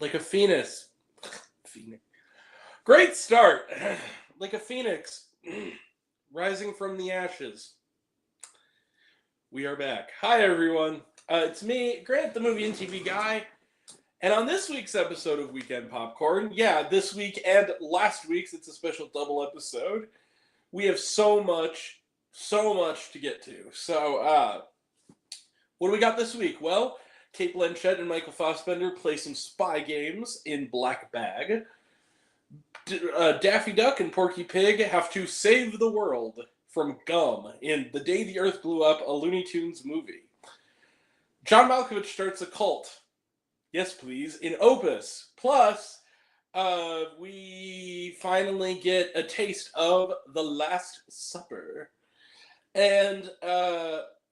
like a phoenix. Phoenix. Great start. Like a phoenix rising from the ashes. We are back. Hi, everyone. It's me, Grant, the movie and TV guy. And on this week's episode of Weekend Popcorn, this week and last week's, it's a special double episode. We have so much to get to. So, what do we got this week? Well, Kate Blanchett and Michael Fassbender play some spy games in Black Bag. Daffy Duck and Porky Pig have to save the world from gum in The Day the Earth Blew Up, a Looney Tunes movie. John Malkovich starts a cult. Yes, please, in Opus. Plus, we finally get a taste of The Last Supper. And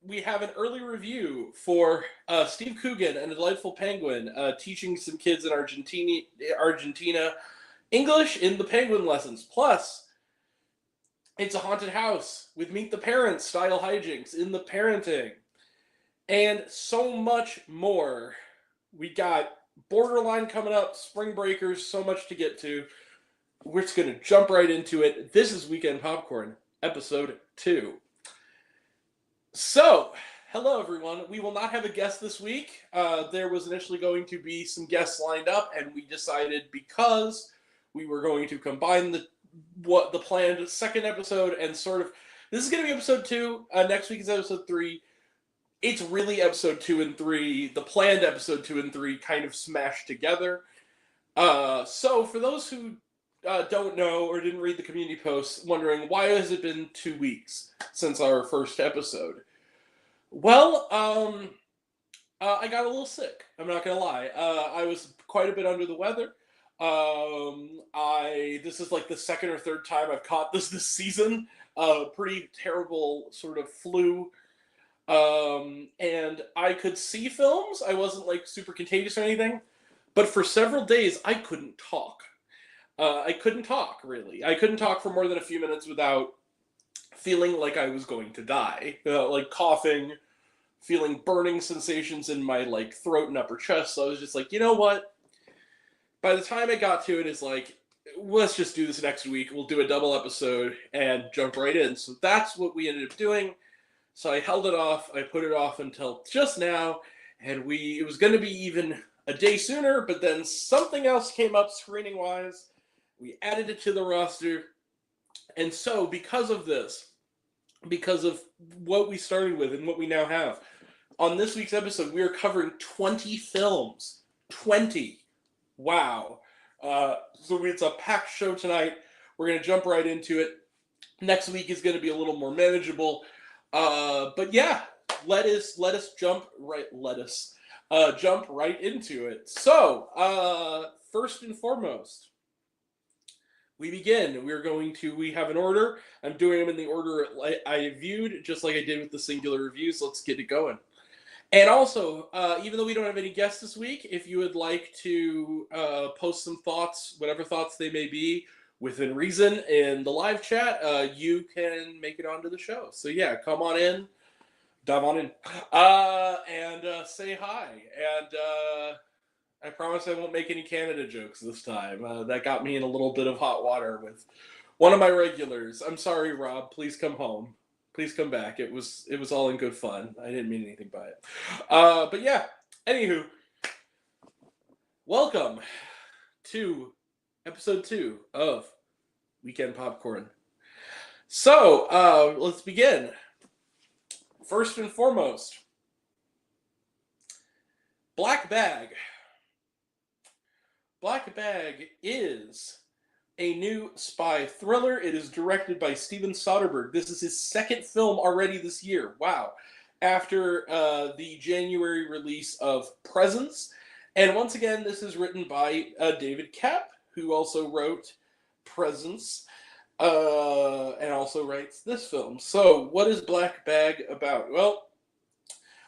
we have an early review for Steve Coogan and the Delightful Penguin teaching some kids in Argentina English in the Penguin lessons. Plus, it's a haunted house with Meet the Parents style hijinks in the parenting. And so much more. We got Borderline coming up, Spring Breakers, so much to get to. We're just going to jump right into it. This is Weekend Popcorn, episode 2. So, hello everyone. We will not have a guest this week. There was initially going to be some guests lined up, and we decided because we were going to combine the planned second episode and sort of, this is going to be episode 2. Next week is episode 3. It's really episode 2 and 3. The planned episode 2 and 3 kind of smashed together. So for those who don't know or didn't read the community posts, wondering why has it been 2 weeks since our first episode? Well, I got a little sick. I'm not gonna lie. I was quite a bit under the weather. This is like the second or third time I've caught this season. Pretty terrible sort of flu. And I could see films. I wasn't like super contagious or anything, but for several days I couldn't talk. I couldn't talk really. I couldn't talk for more than a few minutes without feeling like I was going to die. Like coughing, feeling burning sensations in my like throat and upper chest. So I was just like, you know what? By the time I got to it, it's like, let's just do this next week. We'll do a double episode and jump right in. So that's what we ended up doing. So I held it off. I put it off until just now, and it was going to be even a day sooner, but then something else came up screening-wise. We added it to the roster, and so because of this, because of what we started with and what we now have, on this week's episode, we are covering 20 films. 20. Wow. So it's a packed show tonight. We're going to jump right into it. Next week is going to be a little more manageable. But yeah, let us jump right into it. So, first and foremost, we begin. We have an order. I'm doing them in the order I viewed, just like I did with the singular reviews. Let's get it going. And also, even though we don't have any guests this week, if you would like to post some thoughts, whatever thoughts they may be, within reason, in the live chat, you can make it onto the show. So yeah, come on in, dive on in, and say hi. And I promise I won't make any Canada jokes this time. That got me in a little bit of hot water with one of my regulars. I'm sorry, Rob. Please come home. Please come back. It was all in good fun. I didn't mean anything by it. But yeah, anywho, welcome to episode 2 of Weekend Popcorn. So, let's begin. First and foremost, Black Bag. Black Bag is a new spy thriller. It is directed by Steven Soderbergh. This is his second film already this year. Wow. After the January release of Presence. And once again, this is written by David Koepp, who also wrote Presence, and also writes this film. So, what is Black Bag about? Well,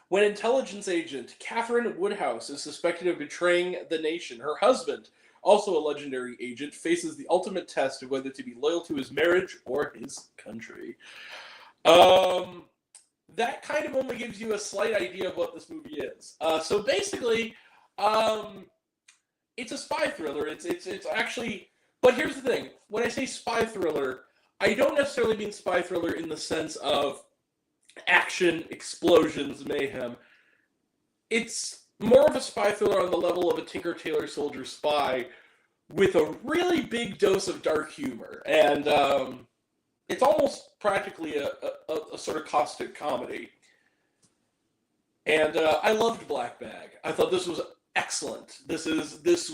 when intelligence agent Catherine Woodhouse is suspected of betraying the nation, her husband, also a legendary agent, faces the ultimate test of whether to be loyal to his marriage or his country. That kind of only gives you a slight idea of what this movie is. So basically, it's a spy thriller. It's actually, but here's the thing. When I say spy thriller, I don't necessarily mean spy thriller in the sense of action, explosions, mayhem. It's more of a spy thriller on the level of a Tinker Tailor Soldier Spy with a really big dose of dark humor. And it's almost practically a sort of caustic comedy. And I loved Black Bag. I thought this was excellent. This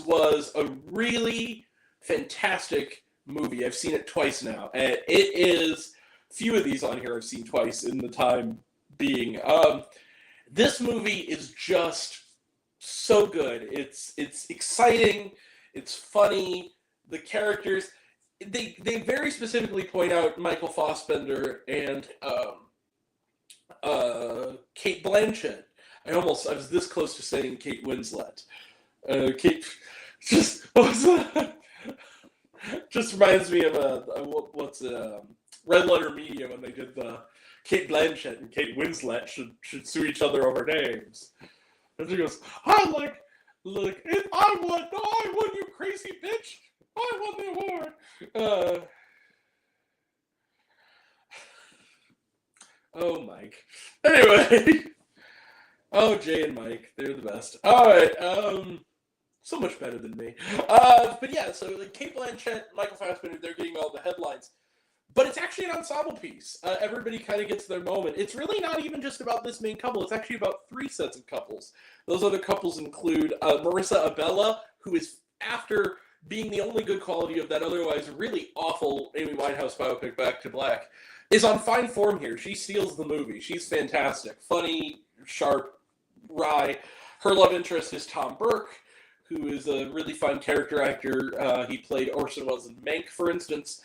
was a really fantastic movie. I've seen it twice now. And it is, few of these on here I've seen twice in the time being. This movie is just so good. It's exciting. It's funny. The characters, they very specifically point out Michael Fassbender and Kate Blanchett. I was this close to saying Kate Winslet. Kate, just reminds me of Red Letter Media when they did the Kate Blanchett and Kate Winslet should sue each other over names. And she goes, I won, you crazy bitch. I won the award. Oh, Mike. Anyway. Oh, Jay and Mike. They're the best. All right. So much better than me. But yeah, so like Kate Blanchett, Michael Fassbender, they're getting all the headlines. But it's actually an ensemble piece. Everybody kind of gets their moment. It's really not even just about this main couple. It's actually about 3 sets of couples. Those other couples include Marissa Abela, who is, after being the only good quality of that otherwise really awful Amy Winehouse biopic Back to Black, is on fine form here. She steals the movie. She's fantastic. Funny, sharp, wry. Her love interest is Tom Burke, who is a really fun character actor. He played Orson Welles in Mank, for instance.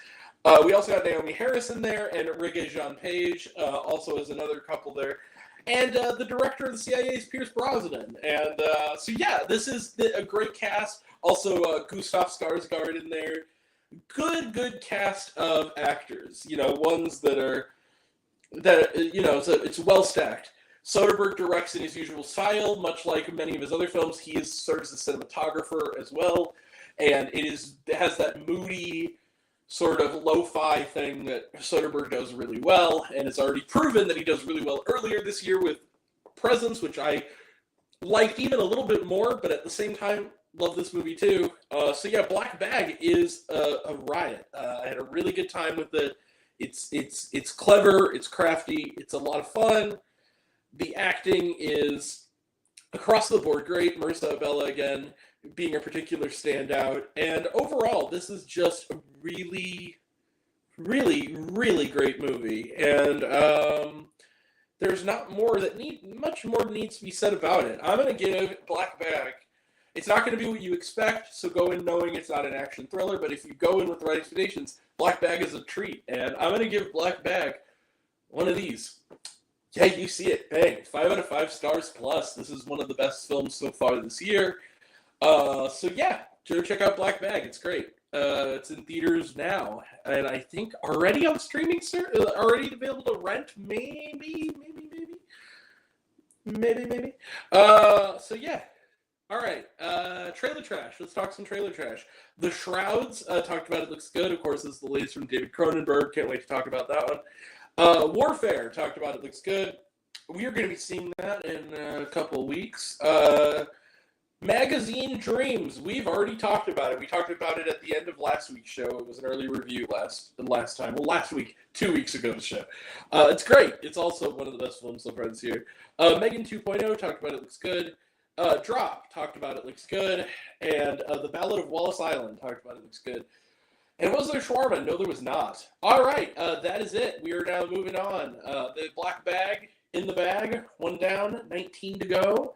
We also got Naomi Harris in there, and Regé Jean Page also is another couple there. And the director of the CIA's Pierce Brosnan. And so yeah, this is a great cast. Also Gustav Skarsgård in there. Good cast of actors. You know, ones that it's well stacked. Soderbergh directs in his usual style, much like many of his other films. He serves as a cinematographer as well, and it has that moody sort of lo-fi thing that Soderbergh does really well, and it's already proven that he does really well earlier this year with Presence, which I liked even a little bit more, but at the same time, love this movie too. So yeah, Black Bag is a riot. I had a really good time with it. It's clever, it's crafty, it's a lot of fun. The acting is across the board great. Marissa Abela, again, being a particular standout. And overall, this is just a really, really, really great movie. And there's not much more needs to be said about it. I'm going to give Black Bag, it's not going to be what you expect, so go in knowing it's not an action thriller. But if you go in with the right expectations, Black Bag is a treat. And I'm going to give Black Bag one of these. Yeah, you see it. Bang. 5 out of 5 stars plus. This is one of the best films so far this year. So yeah, check out Black Bag. It's great. It's in theaters now. And I think already on streaming, already available to rent. Maybe. So yeah. All right. Trailer trash. Let's talk some trailer trash. The Shrouds, talked about it, looks good. Of course, this is the latest from David Cronenberg. Can't wait to talk about that one. Warfare, talked about it, looks good. We are going to be seeing that in a couple of weeks. Magazine Dreams, we've already talked about it. We talked about it at the end of last week's show. It was an early review last time. Well, last week, 2 weeks ago's show. It's great. It's also one of the best films so far this year. Megan 2.0, talked about it, looks good. Drop, talked about it, looks good. And The Ballad of Wallace Island, talked about it, looks good. And was there shawarma? No, there was not. All right, that is it. We are now moving on. The Black Bag in the bag. 1 down, 19 to go.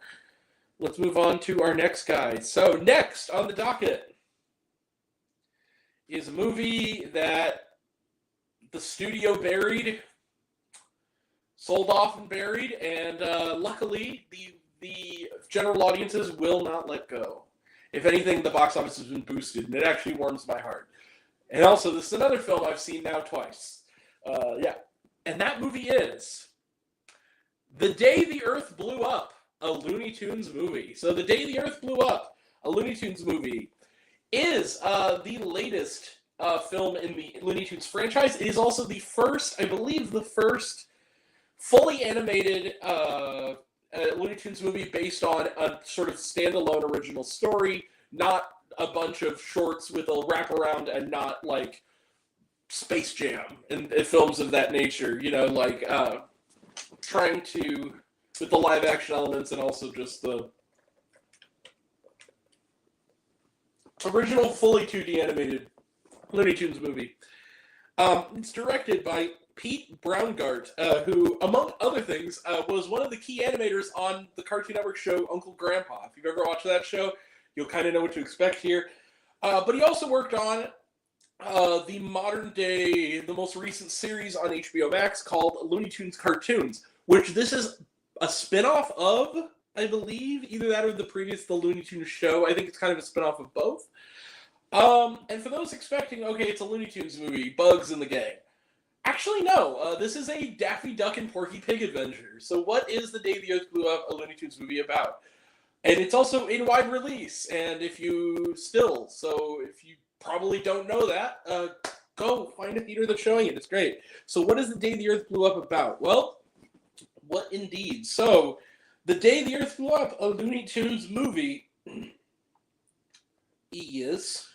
Let's move on to our next guy. So next on the docket is a movie that the studio buried, sold off and buried, and luckily the general audiences will not let go. If anything, the box office has been boosted, and it actually warms my heart. And also, this is another film I've seen now twice. And that movie is The Day the Earth Blew Up, a Looney Tunes movie. So The Day the Earth Blew Up, A Looney Tunes Movie, is the latest film in the Looney Tunes franchise. It is also the first, I believe, the first fully animated Looney Tunes movie based on a sort of standalone original story, not a bunch of shorts with a wraparound and not like Space Jam and films of that nature, you know, like trying to, with the live action elements and also just the original fully 2D animated Looney Tunes movie. It's directed by Pete Braungart, who, among other things, was one of the key animators on the Cartoon Network show Uncle Grandpa. If you've ever watched that show, you'll kind of know what to expect here. But he also worked on the modern day, the most recent series on HBO Max called Looney Tunes Cartoons, which this is a spin-off of, I believe, either that or the Looney Tunes show. I think it's kind of a spin-off of both. And for those expecting, okay, it's a Looney Tunes movie, Bugs and the Gang. Actually, no. This is a Daffy Duck and Porky Pig adventure. So what is The Day the Earth Blew Up, a Looney Tunes movie about? And it's also in wide release. And if you probably don't know that, go find a theater that's showing it. It's great. So what is The Day the Earth Blew Up about? Well, what indeed? So, The Day the Earth Blew Up, a Looney Tunes movie, is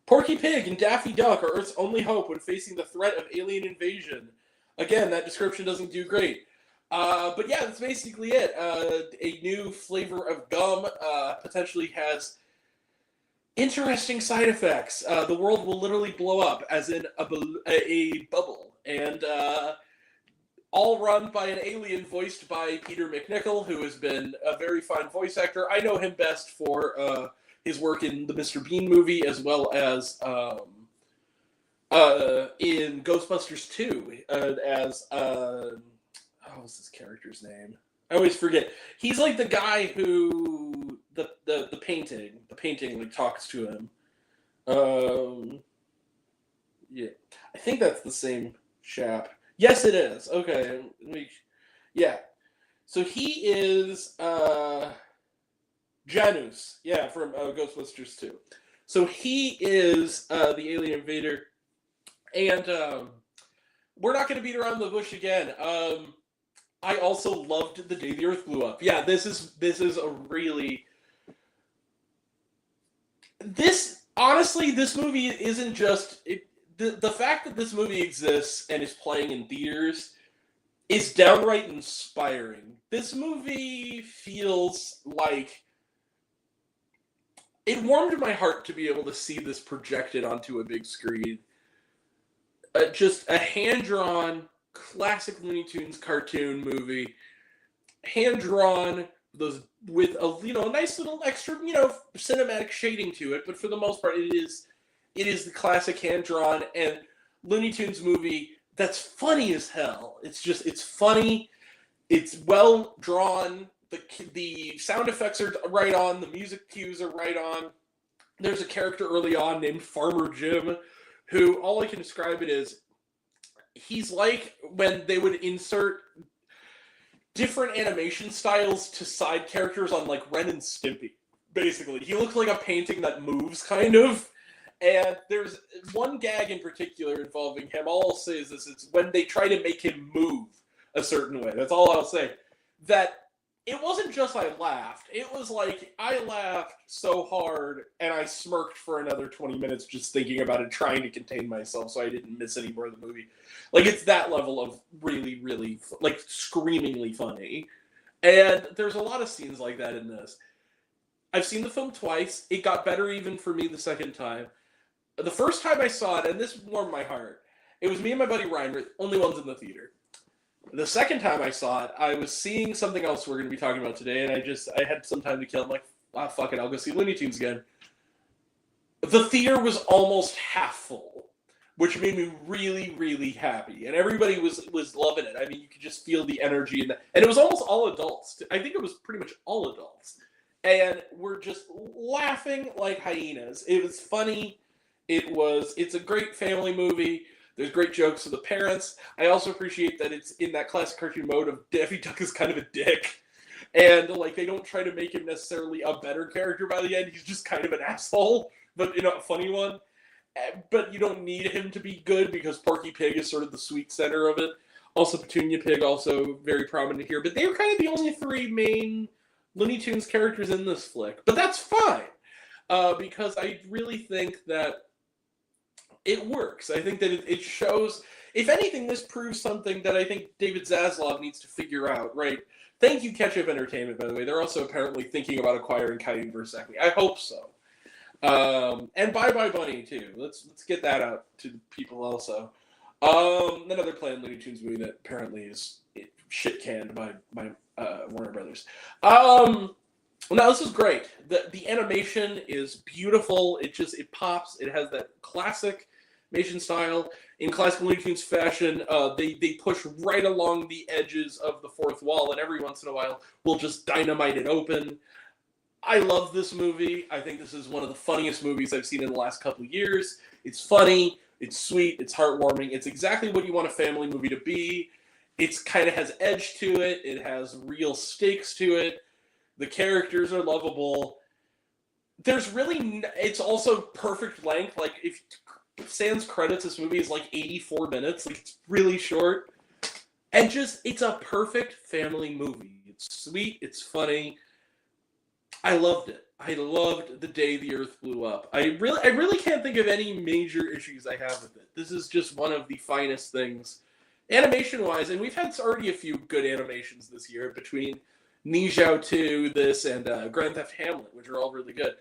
Porky Pig and Daffy Duck are Earth's only hope when facing the threat of alien invasion. Again, that description doesn't do great. But yeah, that's basically it. A new flavor of gum potentially has interesting side effects. The world will literally blow up, as in a bubble. And all run by an alien voiced by Peter McNichol, who has been a very fine voice actor. I know him best for his work in the Mr. Bean movie, as well as in Ghostbusters 2, as what was his character's name? I always forget. He's like the guy who the painting like talks to him. Yeah, I think that's the same chap. Yes, it is. Okay, yeah. So he is Janus, yeah, from Ghostbusters 2. So he is the alien invader, and we're not going to beat around the bush again. I also loved The Day the Earth Blew Up. Yeah, this is a really... Honestly, this movie isn't just... The fact that this movie exists and is playing in theaters is downright inspiring. This movie feels like... It warmed my heart to be able to see this projected onto a big screen. Just a hand-drawn, classic Looney Tunes cartoon movie. Hand-drawn, with a nice little extra, cinematic shading to it. But for the most part, it is the classic hand-drawn and Looney Tunes movie that's funny as hell. It's funny. It's well drawn. The sound effects are right on. The music cues are right on. There's a character early on named Farmer Jim, who all I can describe it as, he's like when they would insert different animation styles to side characters on like Ren and Stimpy. Basically, he looks like a painting that moves, kind of. And there's one gag in particular involving him. All I'll say is this: it's when they try to make him move a certain way. That's all I'll say. That it wasn't just I laughed. It was like I laughed so hard and I smirked for another 20 minutes just thinking about it, trying to contain myself so I didn't miss any more of the movie. Like, it's that level of really, really, like, screamingly funny. And there's a lot of scenes like that in this. I've seen the film twice. It got better even for me the second time. The first time I saw it, and this warmed my heart, it was me and my buddy Ryan, we're the only ones in the theater. The second time I saw it, I was seeing something else we're going to be talking about today, and I had some time to kill. I'm like, fuck it, I'll go see Looney Tunes again. The theater was almost half full, which made me really, really happy. And everybody was loving it. I mean, you could just feel the energy in that. And it was almost all adults. I think it was pretty much all adults. And we're just laughing like hyenas. It was funny. It's a great family movie. There's great jokes for the parents. I also appreciate that it's in that classic cartoon mode of Daffy Duck is kind of a dick. And, like, they don't try to make him necessarily a better character by the end. He's just kind of an asshole, but, you know, a funny one. But you don't need him to be good because Porky Pig is sort of the sweet center of it. Also, Petunia Pig, also very prominent here. But they were kind of the only three main Looney Tunes characters in this flick. But that's fine, because I really think that it works. I think that it shows, if anything, this proves something that I think David Zaslav needs to figure out, right? Thank you, Ketchup Entertainment, by the way. They're also apparently thinking about acquiring Coyote vs. Acme. I hope so. And Bye Bye Bunny, too. Let's get that out to the people also. Another planned Looney Tunes movie that apparently is shit canned by Warner Brothers. No, this is great. The animation is beautiful. It pops. It has that classic animation style. In classic Looney Tunes fashion, they push right along the edges of the fourth wall, and every once in a while we'll just dynamite it open. I love this movie. I think this is one of the funniest movies I've seen in the last couple of years. It's funny, it's sweet, it's heartwarming. It's exactly what you want a family movie to be. It's kind of has edge to it. It has real stakes to it. The characters are lovable. It's also perfect length. Like, if sans credits, this movie is like 84 minutes. Like, it's really short. And it's a perfect family movie. It's sweet, it's funny. I loved it. I loved The Day the Earth Blew Up. I really can't think of any major issues I have with it. This is just one of the finest things, animation-wise, and we've had already a few good animations this year between Ni Zhao 2, this, and Grand Theft Hamlet, which are all really good.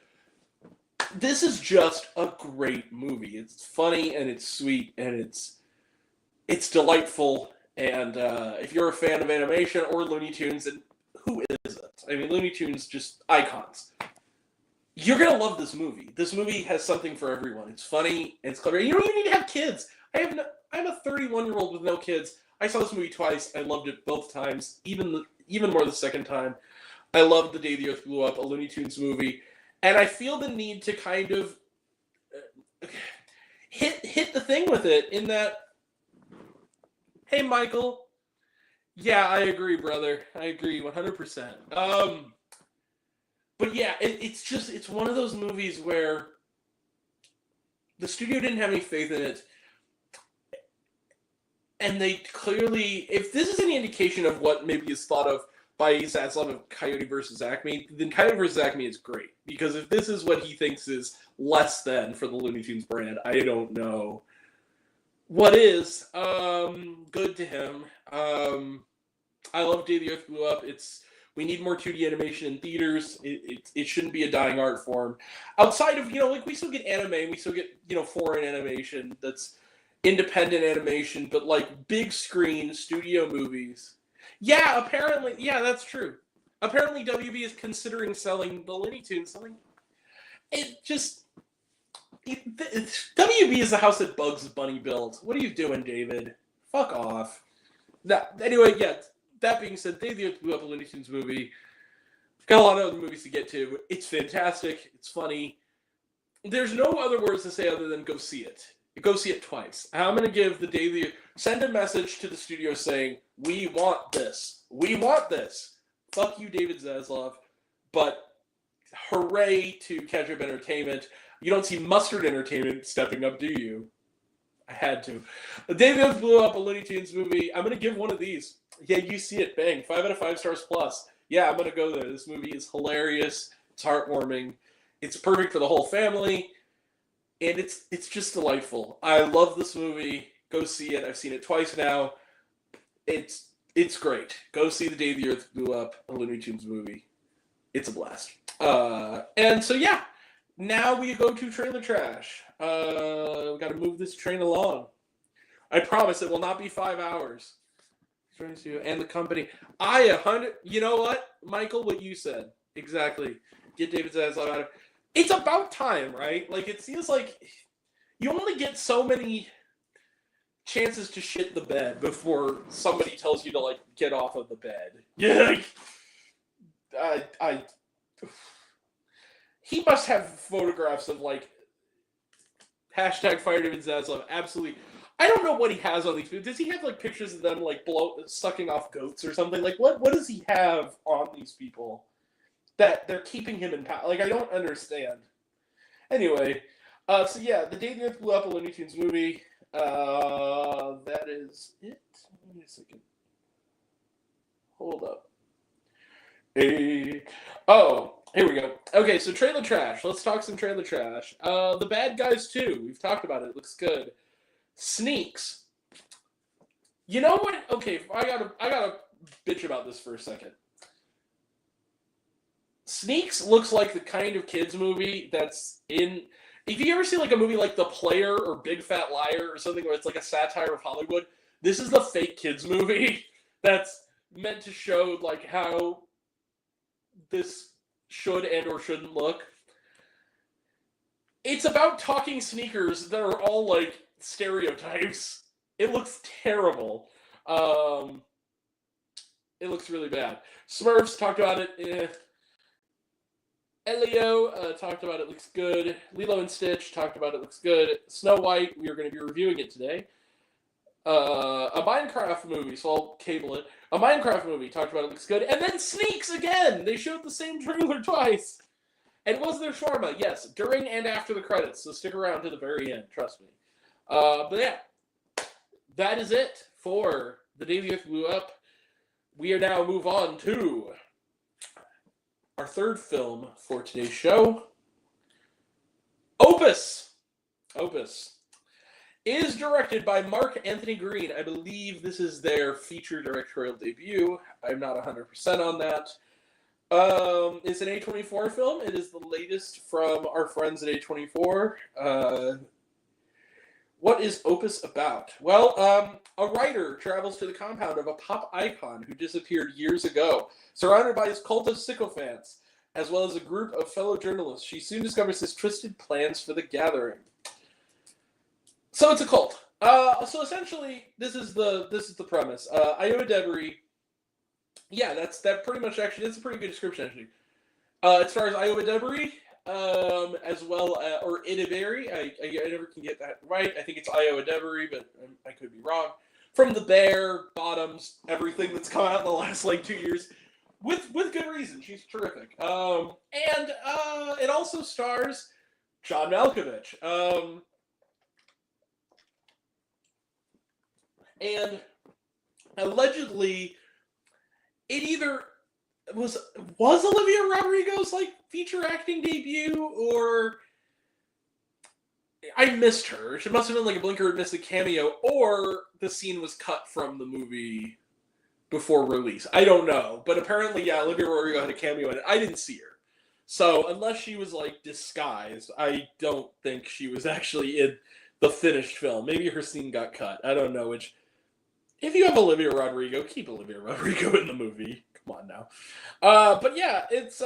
This is just a great movie. It's funny, and it's sweet, and it's delightful, and if you're a fan of animation or Looney Tunes, and who isn't? I mean, Looney Tunes, just icons. You're going to love this movie. This movie has something for everyone. It's funny, and it's clever. You don't even need to have kids. I'm a 31-year-old with no kids. I saw this movie twice. I loved it both times, even more the second time. I loved The Day the Earth Blew Up, a Looney Tunes movie. And I feel the need to kind of hit the thing with it in that, hey, Michael, yeah, I agree, brother. I agree 100%. But yeah, it's one of those movies where the studio didn't have any faith in it. And they clearly, if this is any indication of what maybe is thought of by Zaslav of Coyote vs. Acme, then Coyote vs. Acme is great. Because if this is what he thinks is less than for the Looney Tunes brand, I don't know what is. Good to him. I love Day the Earth Blew Up. We need more 2D animation in theaters. It shouldn't be a dying art form. Outside of, like, we still get anime, and we still get, foreign animation that's independent animation, but, like, big screen studio movies. Yeah, apparently, yeah, that's true. Apparently WB is considering selling the Looney Tunes. WB is the house that Bugs Bunny built. What are you doing, David? Fuck off. Anyway, yeah, that being said, Day the Earth Blew Up, a Looney Tunes movie. We've got a lot of other movies to get to. It's fantastic. It's funny. There's no other words to say other than go see it. Go see it twice. I'm going to give the Day the... Send a message to the studio saying, we want this. We want this. Fuck you, David Zaslav. But hooray to Ketchup Entertainment. You don't see Mustard Entertainment stepping up, do you? I had to. The Day the Earth Blew Up, a Looney Tunes movie. I'm going to give one of these. Yeah, you see it. Bang. 5 out of 5 stars plus. Yeah, I'm going to go there. This movie is hilarious. It's heartwarming. It's perfect for the whole family. And it's just delightful. I love this movie. Go see it. I've seen it twice now. It's great. Go see The Day the Earth Blew Up, a Looney Tunes movie. It's a blast. And so, yeah. Now we go to Trailer Trash. We got to move this train along. I promise it will not be 5 hours. And the company. You know what, Michael? What you said. Exactly. Get David Zaslav out of... It's about time, right? Like, it seems like you only get so many chances to shit the bed before somebody tells you to, like, get off of the bed. Yeah, like, he must have photographs of, like, hashtag Fire David Zaslav. Absolutely. I don't know what he has on these people. Does he have like pictures of them like sucking off goats or something? Like what does he have on these people that they're keeping him in power? Like I don't understand. Anyway, so yeah, The Day the Earth Blew Up, a Looney Tunes movie. That is it. Wait a second. Hold up. Oh, here we go. Okay, so trailer trash. Let's talk some trailer trash. The Bad Guys 2. We've talked about it. It looks good. Sneaks. You know what? Okay, I gotta bitch about this for a second. Sneaks looks like the kind of kids movie that's in. If you ever see like a movie like The Player or Big Fat Liar or something where it's like a satire of Hollywood, this is the fake kids movie that's meant to show like how this should and or shouldn't look. It's about talking sneakers that are all like stereotypes. It looks terrible. It looks really bad. Smurfs, talked about it. Elio talked about it, looks good. Lilo and Stitch, talked about it, looks good. Snow White, we are going to be reviewing it today. A Minecraft movie, so I'll cable it. A Minecraft movie, talked about it, looks good. And then Sneaks again! They showed the same trailer twice. And was there shawarma? Yes, during and after the credits, so stick around to the very end, trust me. But yeah, that is it for The Day the Earth Blew Up. We are now move on to our third film for today's show, Opus. Opus is directed by Mark Anthony Green. I believe this is their feature directorial debut. I'm not 100% on that. It's an A24 film. It is the latest from our friends at A24. What is Opus about? Well, a writer travels to the compound of a pop icon who disappeared years ago. Surrounded by his cult of sycophants, as well as a group of fellow journalists, she soon discovers his twisted plans for the gathering. So it's a cult. So essentially, this is the premise. Iowa Debris. Yeah, that's pretty much actually. That's a pretty good description actually. It stars Iowa Debris, as well or Idaberry. I never can get that right. I think it's Iowa Debris, but I could be wrong. From The Bear, Bottoms, everything that's come out in the last like 2 years, with good reason. She's terrific. And it also stars John Malkovich. And allegedly, it either was Olivia Rodrigo's like feature acting debut, or I missed her. She must have been like a blinker and missed a cameo, or the scene was cut from the movie before release. I don't know, but apparently, yeah, Olivia Rodrigo had a cameo in it. I didn't see her, so unless she was like disguised, I don't think she was actually in the finished film. Maybe her scene got cut. I don't know. Which, if you have Olivia Rodrigo, keep Olivia Rodrigo in the movie. Come on now. But yeah, it's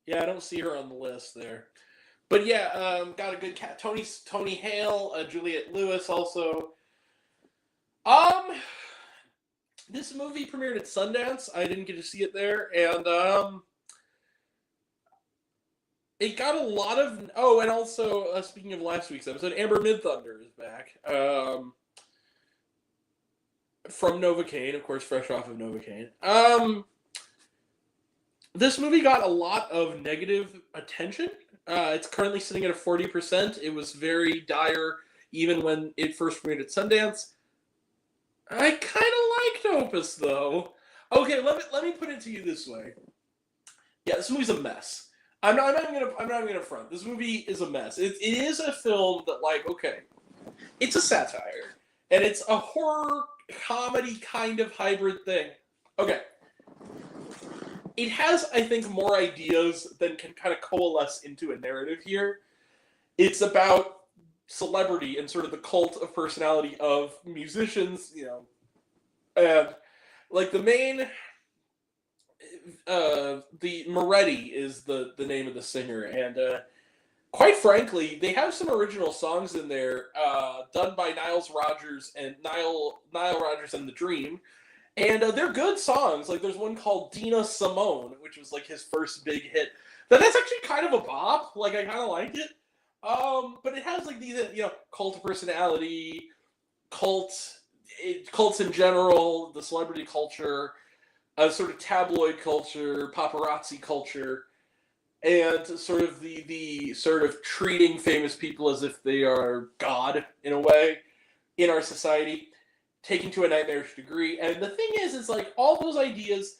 yeah, I don't see her on the list there. But yeah, got a good cat. Tony Hale, Juliette Lewis also. This movie premiered at Sundance. I didn't get to see it there, and it got a lot of. Oh, and also speaking of last week's episode, Amber Midthunder is back. From Novocaine, of course, fresh off of Novocaine. This movie got a lot of negative attention. It's currently sitting at a 40%. It was very dire even when it first premiered at Sundance. I kind of liked Opus, though. Okay, let me put it to you this way. Yeah, this movie's a mess. I'm not even gonna front. This movie is a mess. It is a film that, like, okay, it's a satire, and it's a horror comedy kind of hybrid thing. Okay. It has, I think, more ideas than can kind of coalesce into a narrative here. It's about celebrity and sort of the cult of personality of musicians, you know. And, like, the main... the Moretti is the name of the singer. And, quite frankly, they have some original songs in there done by Nile Rodgers and the Dream. And they're good songs. Like, there's one called Dina Simone, which was, like, his first big hit. That's actually kind of a bop. Like, I kind of like it. But it has like these, cult of personality, cults in general, the celebrity culture, sort of tabloid culture, paparazzi culture, and sort of the sort of treating famous people as if they are God in a way in our society, taken to a nightmarish degree. And the thing is like all those ideas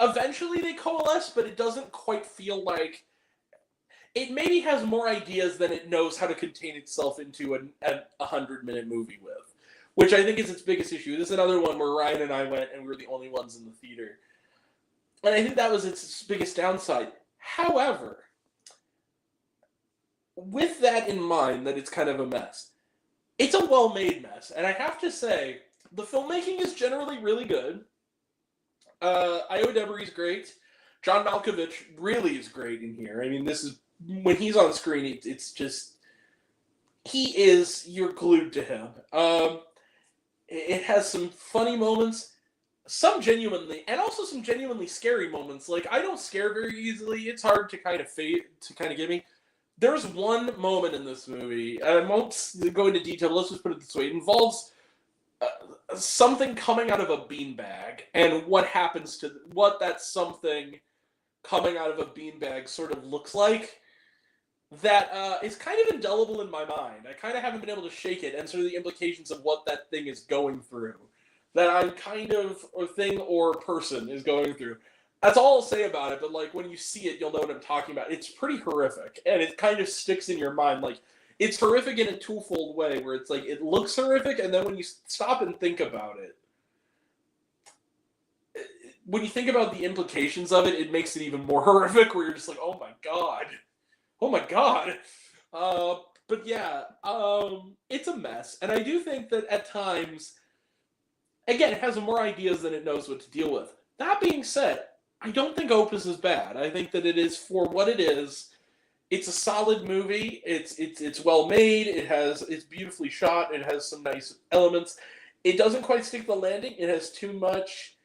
eventually they coalesce, but it doesn't quite feel like it maybe has more ideas than it knows how to contain itself into a 100-minute movie with, which I think is its biggest issue. This is another one where Ryan and I went and we were the only ones in the theater. And I think that was its biggest downside. However, with that in mind, that it's kind of a mess, it's a well-made mess. And I have to say, the filmmaking is generally really good. Io Debree's great. John Malkovich really is great in here. I mean, this is, when he's on screen, it's just, you're glued to him. It has some funny moments, some genuinely, and also some genuinely scary moments. Like, I don't scare very easily. It's hard to kind of get me. There's one moment in this movie, and I won't go into detail, but let's just put it this way. It involves something coming out of a beanbag, and what happens to what that something coming out of a beanbag sort of looks like. That is kind of indelible in my mind. I kind of haven't been able to shake it, and sort of the implications of what that thing is going through. That I'm kind of, or thing or person is going through. That's all I'll say about it, but like when you see it, you'll know what I'm talking about. It's pretty horrific, and it kind of sticks in your mind. Like, it's horrific in a twofold way, where it's like, it looks horrific, and then when you stop and think about it, when you think about the implications of it, it makes it even more horrific, where you're just like, oh my god. Oh my god. But yeah, it's a mess. And I do think that at times, again, it has more ideas than it knows what to deal with. That being said, I don't think Opus is bad. I think that it is, for what it is, it's a solid movie. It's well made. It's beautifully shot. It has some nice elements. It doesn't quite stick the landing. It has too much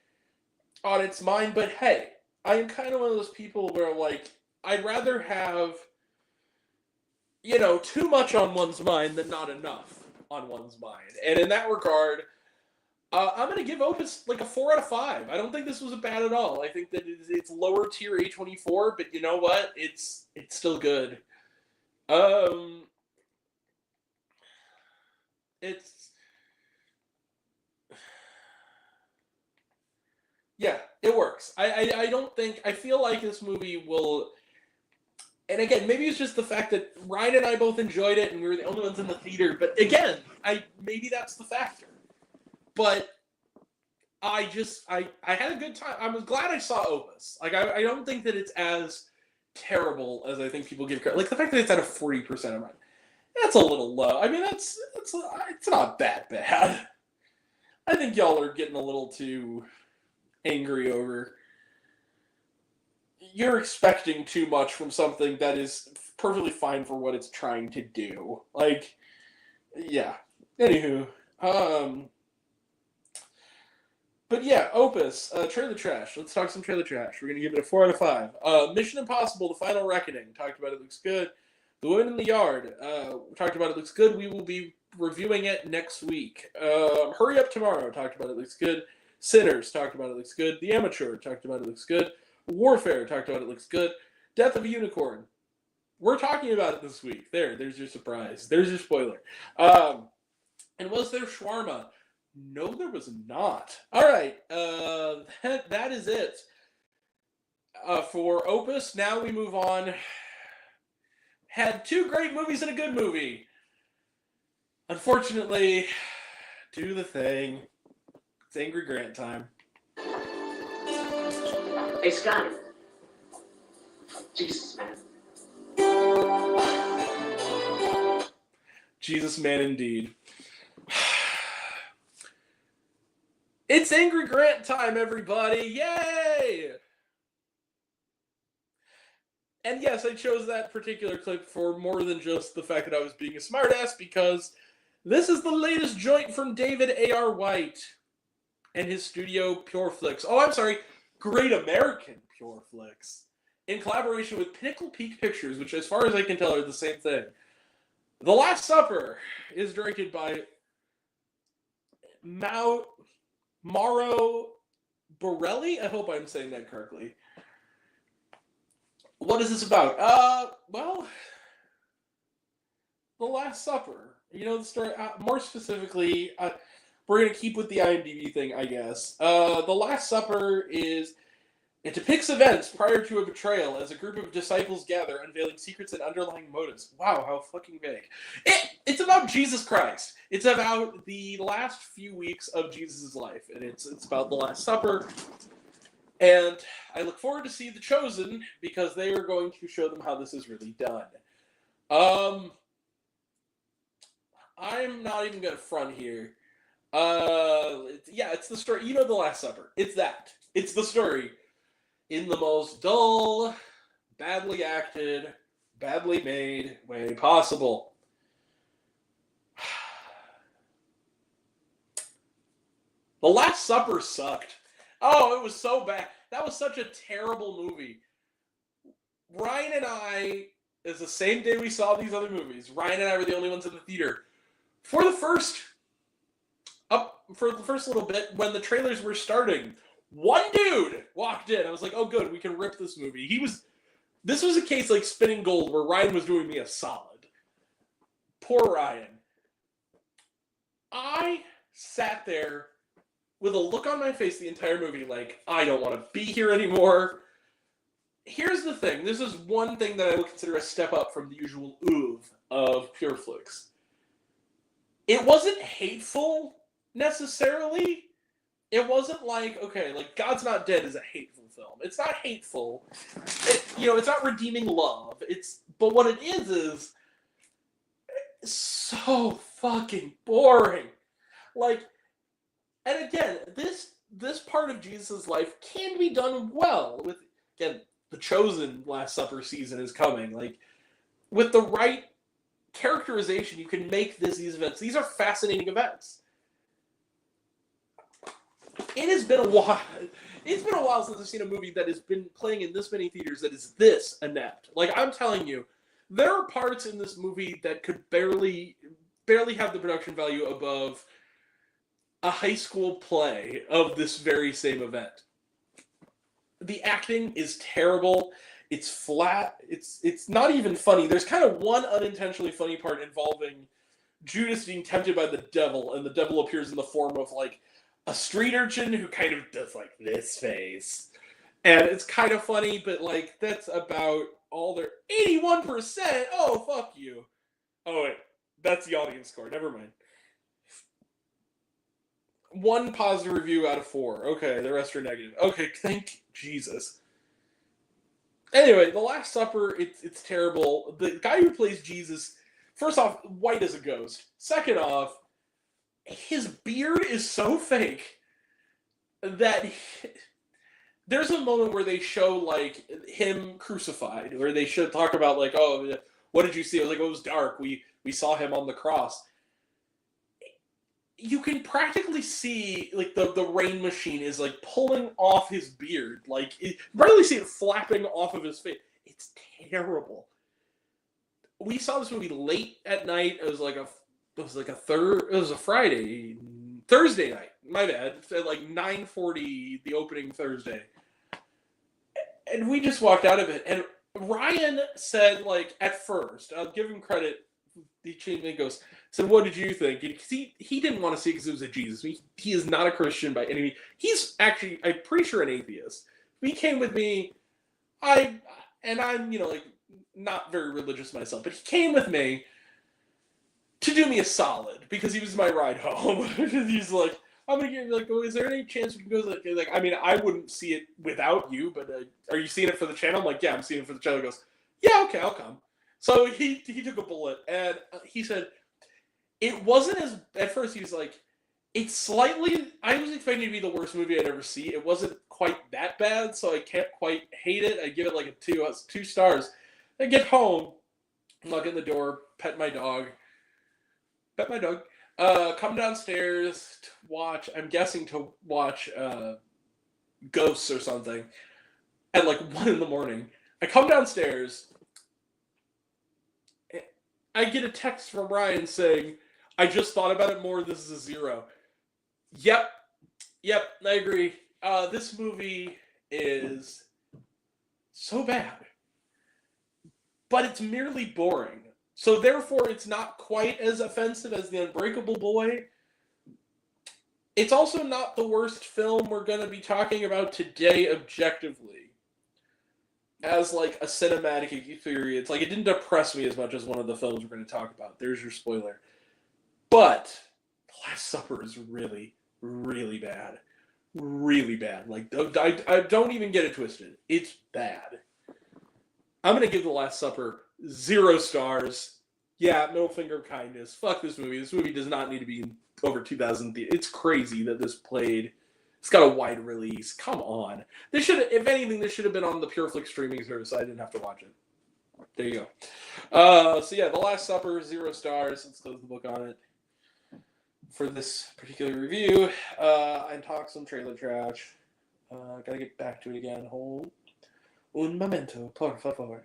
on its mind. But hey, I am kind of one of those people where, like, I'd rather have, too much on one's mind than not enough on one's mind. And in that regard, I'm going to give Opus like a 4 out of 5. I don't think this was bad at all. I think that it's lower tier A24, but you know what? It's still good. Yeah, it works. I don't think, I feel like this movie will, and again, maybe it's just the fact that Ryan and I both enjoyed it and we were the only ones in the theater, but again, maybe that's the factor. But I had a good time. I was glad I saw Opus. Like, I don't think that it's as terrible as I think people give credit. Like, the fact that it's at a 40% of mine, that's a little low. I mean, it's not that bad. I think y'all are getting a little too angry over. You're expecting too much from something that is perfectly fine for what it's trying to do. Like, yeah. Anywho, but yeah, Opus, Trailer Trash. Let's talk some Trailer Trash. We're going to give it a 4 out of 5. Mission Impossible, The Final Reckoning. Talked about it, looks good. The Woman in the Yard. Talked about it, looks good. We will be reviewing it next week. Hurry Up Tomorrow. Talked about it, looks good. Sinners. Talked about it, looks good. The Amateur. Talked about it, looks good. Warfare. Talked about it, looks good. Death of a Unicorn. We're talking about it this week. There's your surprise. There's your spoiler. And was there shawarma? No, there was not. All right, that is it for Opus. Now we move on. Had 2 great movies and a good movie. Unfortunately, do the thing. It's Angry Grant time. Hey, Scott. Jesus, man. Jesus, man, indeed. It's Angry Grant time, everybody! Yay! And yes, I chose that particular clip for more than just the fact that I was being a smartass, because this is the latest joint from David A.R. White and his studio Pure Flix. Oh, I'm sorry, Great American Pure Flix. in collaboration with Pinnacle Peak Pictures, which as far as I can tell are the same thing. The Last Supper is directed by Mauro Borelli. I hope I'm saying that correctly. What is this about? Well, The Last Supper. You know the story. More specifically, we're gonna keep with the IMDb thing, I guess. The Last Supper it depicts events prior to a betrayal as a group of disciples gather, unveiling secrets and underlying motives. Wow, how fucking vague. It's about Jesus Christ. It's about the last few weeks of Jesus' life, and it's about the Last Supper. And I look forward to see The Chosen, because they are going to show them how this is really done. I'm not even going to front here. It's the story. You know The Last Supper. It's that. It's the story. In the most dull, badly acted, badly made way possible. The Last Supper sucked. Oh, it was so bad. That was such a terrible movie. Ryan and I, it's the same day we saw these other movies. Ryan and I were the only ones in the theater. For the first little bit, when the trailers were starting, one dude walked in. I was like, oh, good, we can rip this movie. This was a case like Spinning Gold, where Ryan was doing me a solid. Poor Ryan. I sat there with a look on my face the entire movie like, I don't want to be here anymore. Here's the thing. This is one thing that I would consider a step up from the usual oeuvre of PureFlix. It wasn't hateful, necessarily. It wasn't like, okay, like God's Not Dead is a hateful film. It's not hateful. It's not redeeming love. But what it is so fucking boring. Like, and again, this part of Jesus' life can be done well with, again, The Chosen Last Supper season is coming. Like, with the right characterization, you can make these events. These are fascinating events. It has been a while. It's been a while since I've seen a movie that has been playing in this many theaters that is this inept. Like, I'm telling you, there are parts in this movie that could barely have the production value above a high school play of this very same event. The acting is terrible. It's flat. It's not even funny. There's kind of one unintentionally funny part involving Judas being tempted by the devil, and the devil appears in the form of, like, a street urchin who kind of does, like, this face. And it's kind of funny, but, like, that's about all their... 81%? Oh, fuck you. Oh, wait. That's the audience score. Never mind. 1 positive review out of 4. Okay, the rest are negative. Okay, thank Jesus. Anyway, The Last Supper, it's terrible. The guy who plays Jesus, first off, white as a ghost. Second off, his beard is so fake that there's a moment where they show, like, him crucified, where they should talk about, like, oh, what did you see? I was like, oh, it was dark. We saw him on the cross. You can practically see, like, the rain machine is, like, pulling off his beard. Like, you barely see it flapping off of his face. It's terrible. We saw this movie late at night. It was a Thursday night. My bad. At like 9:40, the opening Thursday. And we just walked out of it. And Ryan said, like, at first, I'll give him credit. He changed and goes, said, what did you think? Because he didn't want to see it because it was a Jesus. He is not a Christian by any means. He's actually, I'm pretty sure, an atheist. He came with me. I'm, like, not very religious myself, but he came with me to do me a solid because he was my ride home. He's like, I'm gonna get, like, oh, is there any chance we can go? Like, I mean, I wouldn't see it without you, but are you seeing it for the channel? I'm like, yeah, I'm seeing it for the channel. He goes, yeah, okay, I'll come. So he took a bullet, and he said it wasn't as, at first he was like, it's slightly, I was expecting it to be the worst movie I'd ever see. It wasn't quite that bad, so I can't quite hate it. I give it like a 2 stars. I get home, knock on the door, pet my dog, come downstairs to watch, I'm guessing to watch Ghosts or something, at like 1 a.m. I come downstairs. I get a text from Ryan saying, I just thought about it more. This is a 0. Yep, I agree. This movie is so bad. But it's merely boring. So therefore, it's not quite as offensive as The Unbreakable Boy. It's also not the worst film we're going to be talking about today objectively. As like a cinematic experience. Like, it didn't depress me as much as one of the films we're going to talk about. There's your spoiler. But The Last Supper is really, really bad. Really bad. Like, I don't even get it twisted. It's bad. I'm going to give The Last Supper 0 stars. Yeah, no finger of kindness. Fuck this movie. This movie does not need to be in over 2,000 theaters. It's crazy that this played. It's got a wide release. Come on. This should, if anything, this should have been on the PureFlix streaming service. So I didn't have to watch it. There you go. So yeah, The Last Supper, 0 stars. Let's close the book on it. For this particular review, I talked some trailer trash. Gotta get back to it again. Hold. Un momento, por favor.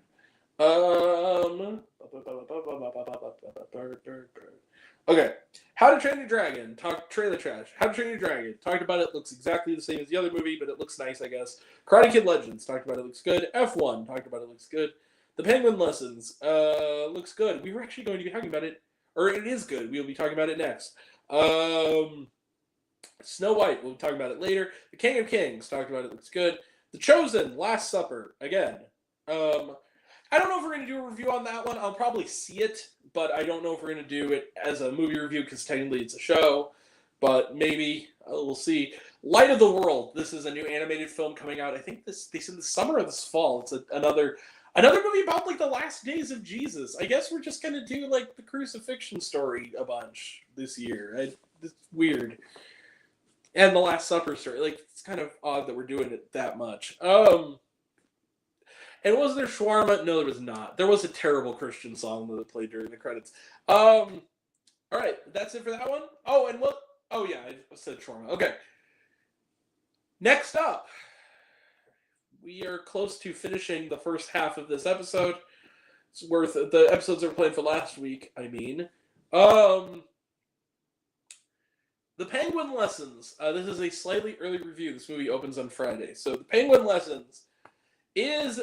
Okay. How to Train Your Dragon. Trailer trash. How to Train Your Dragon. Talked about it. Looks exactly the same as the other movie, but it looks nice, I guess. Karate Kid Legends. Talked about it. Looks good. F1. Talked about it. Looks good. The Penguin Lessons. Looks good. We were actually going to be talking about it, or it is good. We'll be talking about it next. Snow White. We'll be talking about it later. The King of Kings. Talked about it. Looks good. The Chosen. Last Supper. Again. I don't know if we're going to do a review on that one. I'll probably see it, but I don't know if we're going to do it as a movie review because technically it's a show. But maybe. We'll see. Light of the World. This is a new animated film coming out. I think they said this summer or this fall. It's another movie about like the last days of Jesus. I guess we're just going to do like the crucifixion story a bunch this year. It's weird. And the Last Supper story. Like, it's kind of odd that we're doing it that much. And was there shawarma? No, there was not. There was a terrible Christian song that played during the credits. All right, that's it for that one. Oh, and what? Oh yeah, I said shawarma. Okay. Next up, we are close to finishing the first half of this episode. It's worth the episodes that were played for last week. I mean, The Penguin Lessons. This is a slightly early review. This movie opens on Friday, so The Penguin Lessons is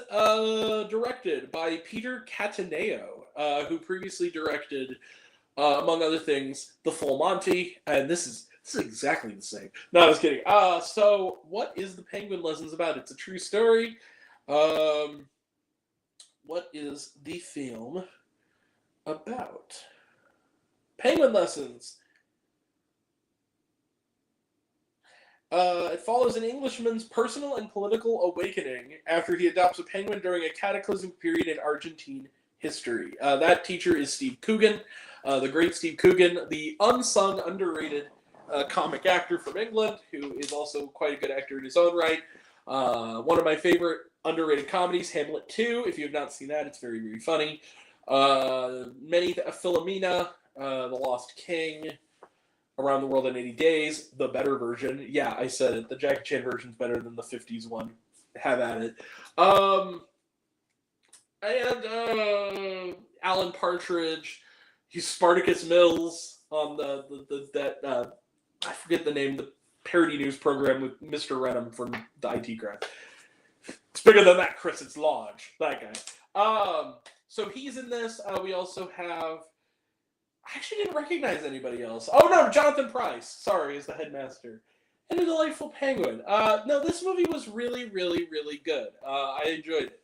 directed by Peter Cataneo, who previously directed, among other things, The Full Monty, and this is exactly the same. No, I was kidding. So what is The Penguin Lessons about? It's a true story. What is the film about? Penguin Lessons. It follows an Englishman's personal and political awakening after he adopts a penguin during a cataclysmic period in Argentine history. That teacher is Steve Coogan, the great Steve Coogan, the unsung, underrated comic actor from England, who is also quite a good actor in his own right. One of my favorite underrated comedies, Hamlet 2. If you have not seen that, it's very, very funny. Philomena, The Lost King, Around the World in 80 Days, the better version. Yeah, I said it. The Jackie Chan version's better than the 50s one. Have at it. And Alan Partridge. He's Spartacus Mills on that I forget the name, the parody news program with Mr. Renham from the IT Crowd. It's bigger than that, Chris. It's Lodge. That guy. So he's in this. We also have... I actually didn't recognize anybody else. Oh, no, Jonathan Pryce. Sorry, is the headmaster. And a delightful penguin. No, this movie was really, really, really good. I enjoyed it.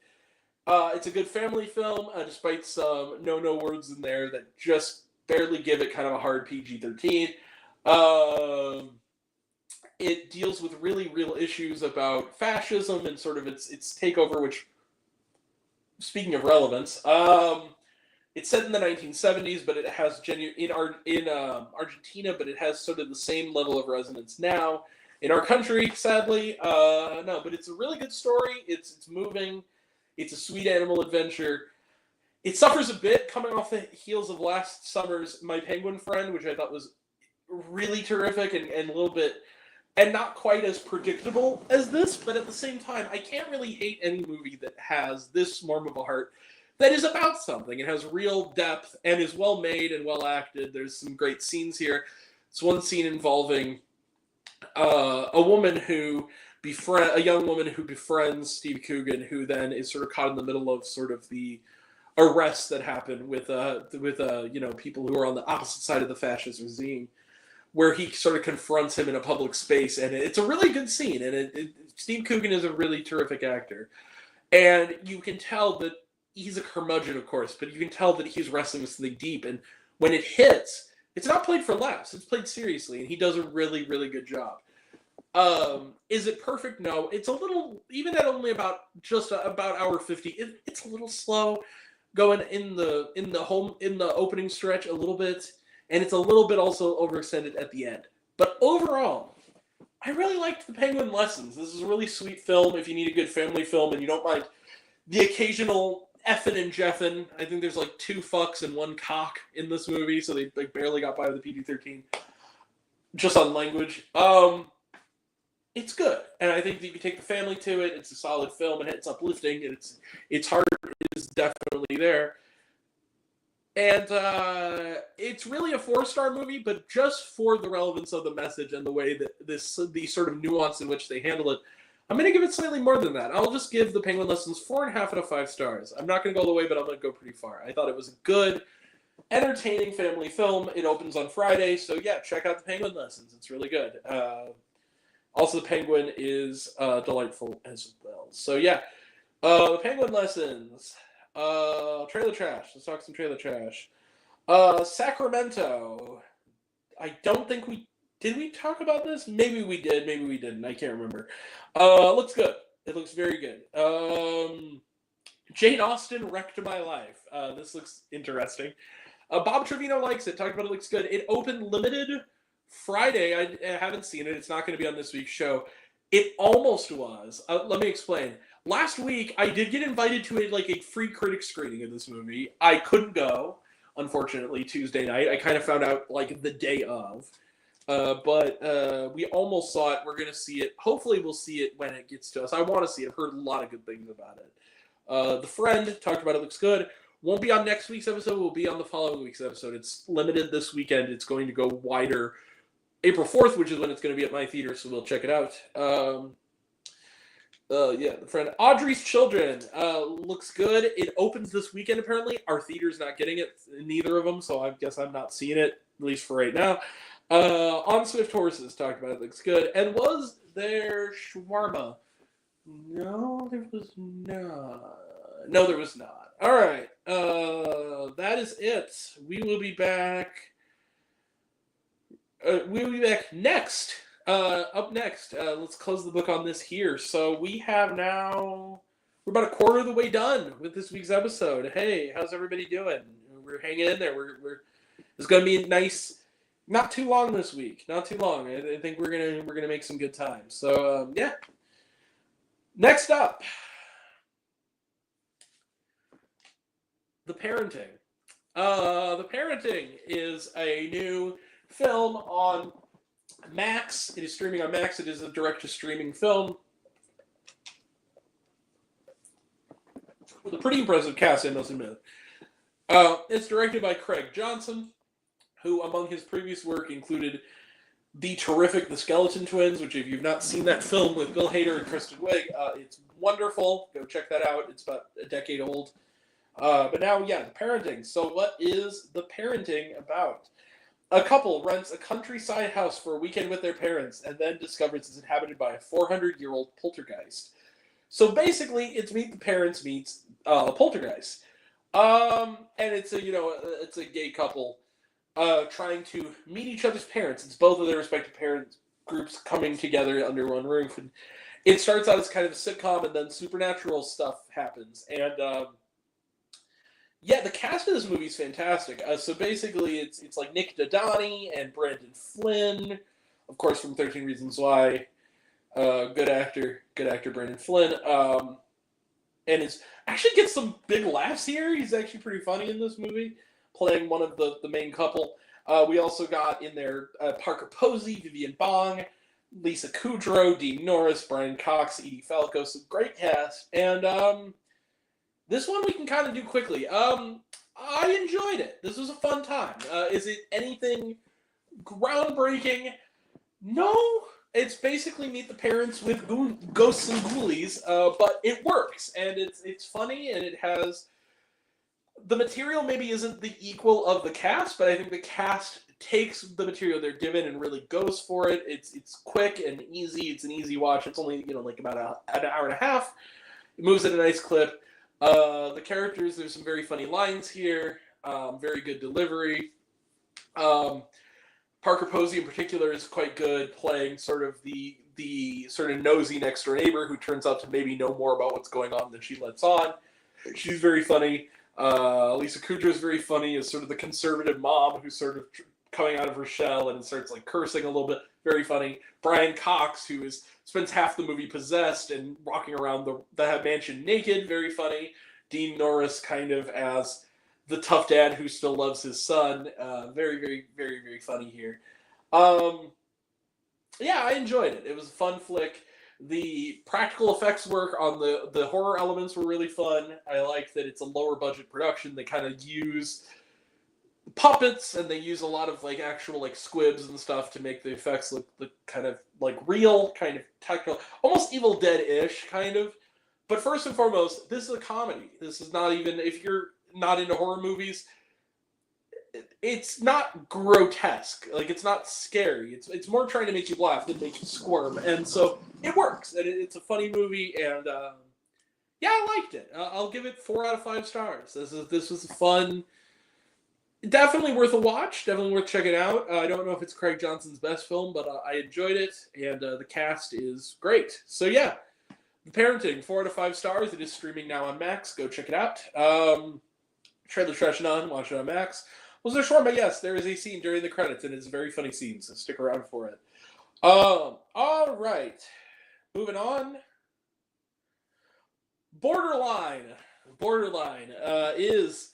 It's a good family film, despite some no words in there that just barely give it kind of a hard PG-13. It deals with really real issues about fascism and sort of its takeover, which, speaking of relevance, it's set in the 1970s, but it has in Argentina, but it has sort of the same level of resonance now in our country. Sadly, no, but it's a really good story. It's moving. It's a sweet animal adventure. It suffers a bit coming off the heels of last summer's My Penguin Friend, which I thought was really terrific and a little bit and not quite as predictable as this, but at the same time, I can't really hate any movie that has this warm of a heart that is about something. It has real depth and is well made and well acted. There's some great scenes here. It's one scene involving a young woman who befriends Steve Coogan, who then is sort of caught in the middle of sort of the arrests that happen with people who are on the opposite side of the fascist regime, where he sort of confronts him in a public space, and it's a really good scene. And Steve Coogan is a really terrific actor, and you can tell that he's a curmudgeon, of course, but you can tell that he's wrestling with something deep. And when it hits, it's not played for laughs; it's played seriously, and he does a really, really good job. Is it perfect? No. It's a little, even at only about hour 50. It's a little slow going in the opening stretch a little bit, and it's a little bit also overextended at the end. But overall, I really liked The Penguin Lessons. This is a really sweet film if you need a good family film and you don't mind the occasional effing and jeffing. I think there's like 2 fucks and 1 cock in this movie, so they like barely got by with the PG-13 just on language. It's good, and I think that you can take the family to it. It's a solid film, and it's uplifting, and its heart is definitely there. And it's really a 4-star movie, but just for the relevance of the message and the way that the sort of nuance in which they handle it, I'm going to give it slightly more than that. I'll just give The Penguin Lessons 4.5 out of 5 stars. I'm not going to go all the way, but I'm going to go pretty far. I thought it was a good, entertaining family film. It opens on Friday, so yeah, check out The Penguin Lessons. It's really good. Also, The Penguin is delightful as well. So yeah, The Penguin Lessons. Trailer trash. Let's talk some trailer trash. Sacramento. I don't think did we talk about this? Maybe we did, maybe we didn't. I can't remember. Looks good. It looks very good. Jane Austen wrecked my life. This looks interesting. Bob Trevino likes it. Talked about it. Looks good. It opened limited Friday. I haven't seen it. It's not going to be on this week's show. It almost was. Let me explain. Last week, I did get invited to a free critic screening of this movie. I couldn't go, unfortunately, Tuesday night. I kind of found out the day of. But we almost saw it. We're going to see it. Hopefully we'll see it when it gets to us. I want to see it. I've heard a lot of good things about it. The Friend, talked about it, looks good. Won't be on next week's episode. Will be on the following week's episode. It's limited this weekend. It's going to go wider April 4th, which is when it's going to be at my theater, so we'll check it out. The Friend. Audrey's Children looks good. It opens this weekend, apparently. Our theater's not getting it, neither of them, so I guess I'm not seeing it, at least for right now. On Swift Horses, talked about it, looks good. And was there shawarma? No, there was not. No, there was not. All right. That is it. We will be back. Next. Up next. Let's close the book on this here. So we have now. We're about a quarter of the way done with this week's episode. Hey, how's everybody doing? We're hanging in there. It's going to be nice. Not too long this week. Not too long. I think we're gonna make some good time. So yeah. Next up, The Parenting. The Parenting is a new film on Max. It is streaming on Max. It is a direct-to-streaming film with a pretty impressive cast, I must admit. It's directed by Craig Johnson, who, among his previous work, included the terrific The Skeleton Twins, which, if you've not seen that film with Bill Hader and Kristen Wiig, it's wonderful. Go check that out. It's about a decade old. But now, yeah, The Parenting. So what is The Parenting about? A couple rents a countryside house for a weekend with their parents and then discovers it's inhabited by a 400-year-old poltergeist. So basically, it's Meet the Parents meets a poltergeist. And it's a gay couple trying to meet each other's parents. It's both of their respective parents groups coming together under one roof. And it starts out as kind of a sitcom, and then supernatural stuff happens. And the cast of this movie is fantastic. So basically, it's like Nick Dodani and Brandon Flynn, of course, from 13 Reasons Why. Good actor Brandon Flynn. And it's actually gets some big laughs here. He's actually pretty funny in this movie, playing one of the main couple. We also got in there Parker Posey, Vivian Bong, Lisa Kudrow, Dean Norris, Brian Cox, Edie Falco, some great cast. And this one we can kind of do quickly. I enjoyed it. This was a fun time. Is it anything groundbreaking? No. It's basically Meet the Parents with ghosts and ghoulies, but it works, and it's funny, and it has... The material maybe isn't the equal of the cast, but I think the cast takes the material they're given and really goes for it. It's quick and easy. It's an easy watch. It's only, like about an hour and a half. It moves at a nice clip. The characters, there's some very funny lines here. Very good delivery. Parker Posey in particular is quite good, playing sort of the sort of nosy next door neighbor who turns out to maybe know more about what's going on than she lets on. She's very funny. Lisa Kudrow is very funny as sort of the conservative mom who's sort of coming out of her shell and starts like cursing a little bit. Very funny. Brian Cox, who spends half the movie possessed and walking around the mansion naked. Very funny. Dean Norris kind of as the tough dad who still loves his son. Very, very, very, very funny here. Yeah, I enjoyed it. It was a fun flick. The practical effects work on the horror elements were really fun. I like that it's a lower budget production. They kind of use puppets and they use a lot of like actual like squibs and stuff to make the effects look kind of like real, kind of technical, almost Evil Dead-ish kind of. But first and foremost, this is a comedy. This is not even, if you're not into horror movies, it's not grotesque. Like, it's not scary. It's more trying to make you laugh than make you squirm. And so it works. And it's a funny movie. And yeah, I liked it. I'll give it 4 out of 5 stars. This was fun. Definitely worth a watch. Definitely worth checking out. I don't know if it's Craig Johnson's best film, but I enjoyed it. And the cast is great. So yeah, Parenting, 4 out of 5 stars. It is streaming now on Max. Go check it out. Trailer Trash None. Watch it on Max. Was there short? But yes, there is a scene during the credits, and it's a very funny scene, so stick around for it. All right. Moving on. Borderline. Borderline is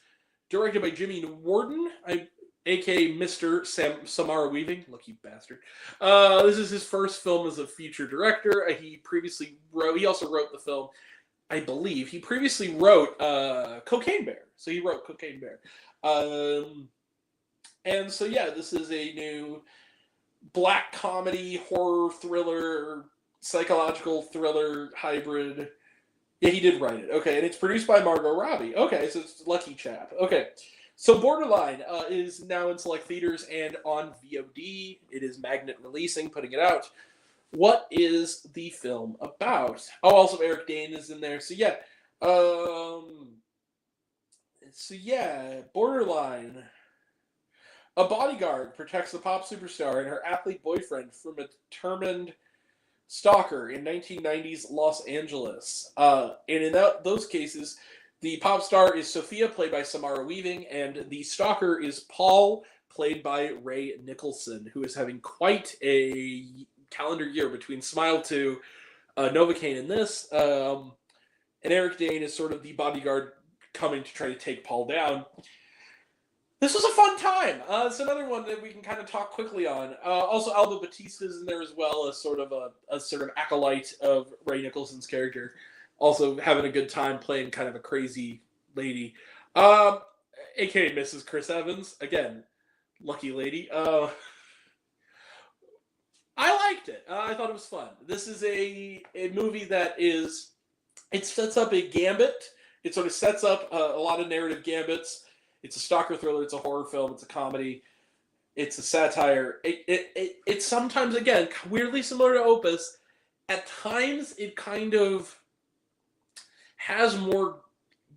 directed by Jimmy Warden, a.k.a. Mr. Samara Weaving. Lucky bastard. This is his first film as a feature director. He also wrote the film, I believe. He previously wrote Cocaine Bear. So he wrote Cocaine Bear. And so, yeah, this is a new black comedy, horror, thriller, psychological thriller hybrid. Yeah, he did write it. Okay, and it's produced by Margot Robbie. Okay, so it's Lucky Chap. Okay, so Borderline is now in select theaters and on VOD. It is Magnet releasing, putting it out. What is the film about? Oh, also Eric Dane is in there. So, yeah. Borderline. A bodyguard protects the pop superstar and her athlete boyfriend from a determined stalker in 1990s Los Angeles. And in those cases, the pop star is Sophia, played by Samara Weaving, and the stalker is Paul, played by Ray Nicholson, who is having quite a calendar year between Smile 2, Novocaine, and this. And Eric Dane is sort of the bodyguard coming to try to take Paul down. This was a fun time. It's another one that we can kind of talk quickly on. Also, Alba Batista's in there as well, as sort of a sort of acolyte of Ray Nicholson's character. Also having a good time playing kind of a crazy lady. A.k.a. Mrs. Chris Evans. Again, lucky lady. I liked it. I thought it was fun. This is a movie that it sets up a gambit. It sort of sets up a lot of narrative gambits. It's a stalker thriller. It's a horror film. It's a comedy. It's a satire. It's sometimes, again, weirdly similar to Opus. At times, it kind of has more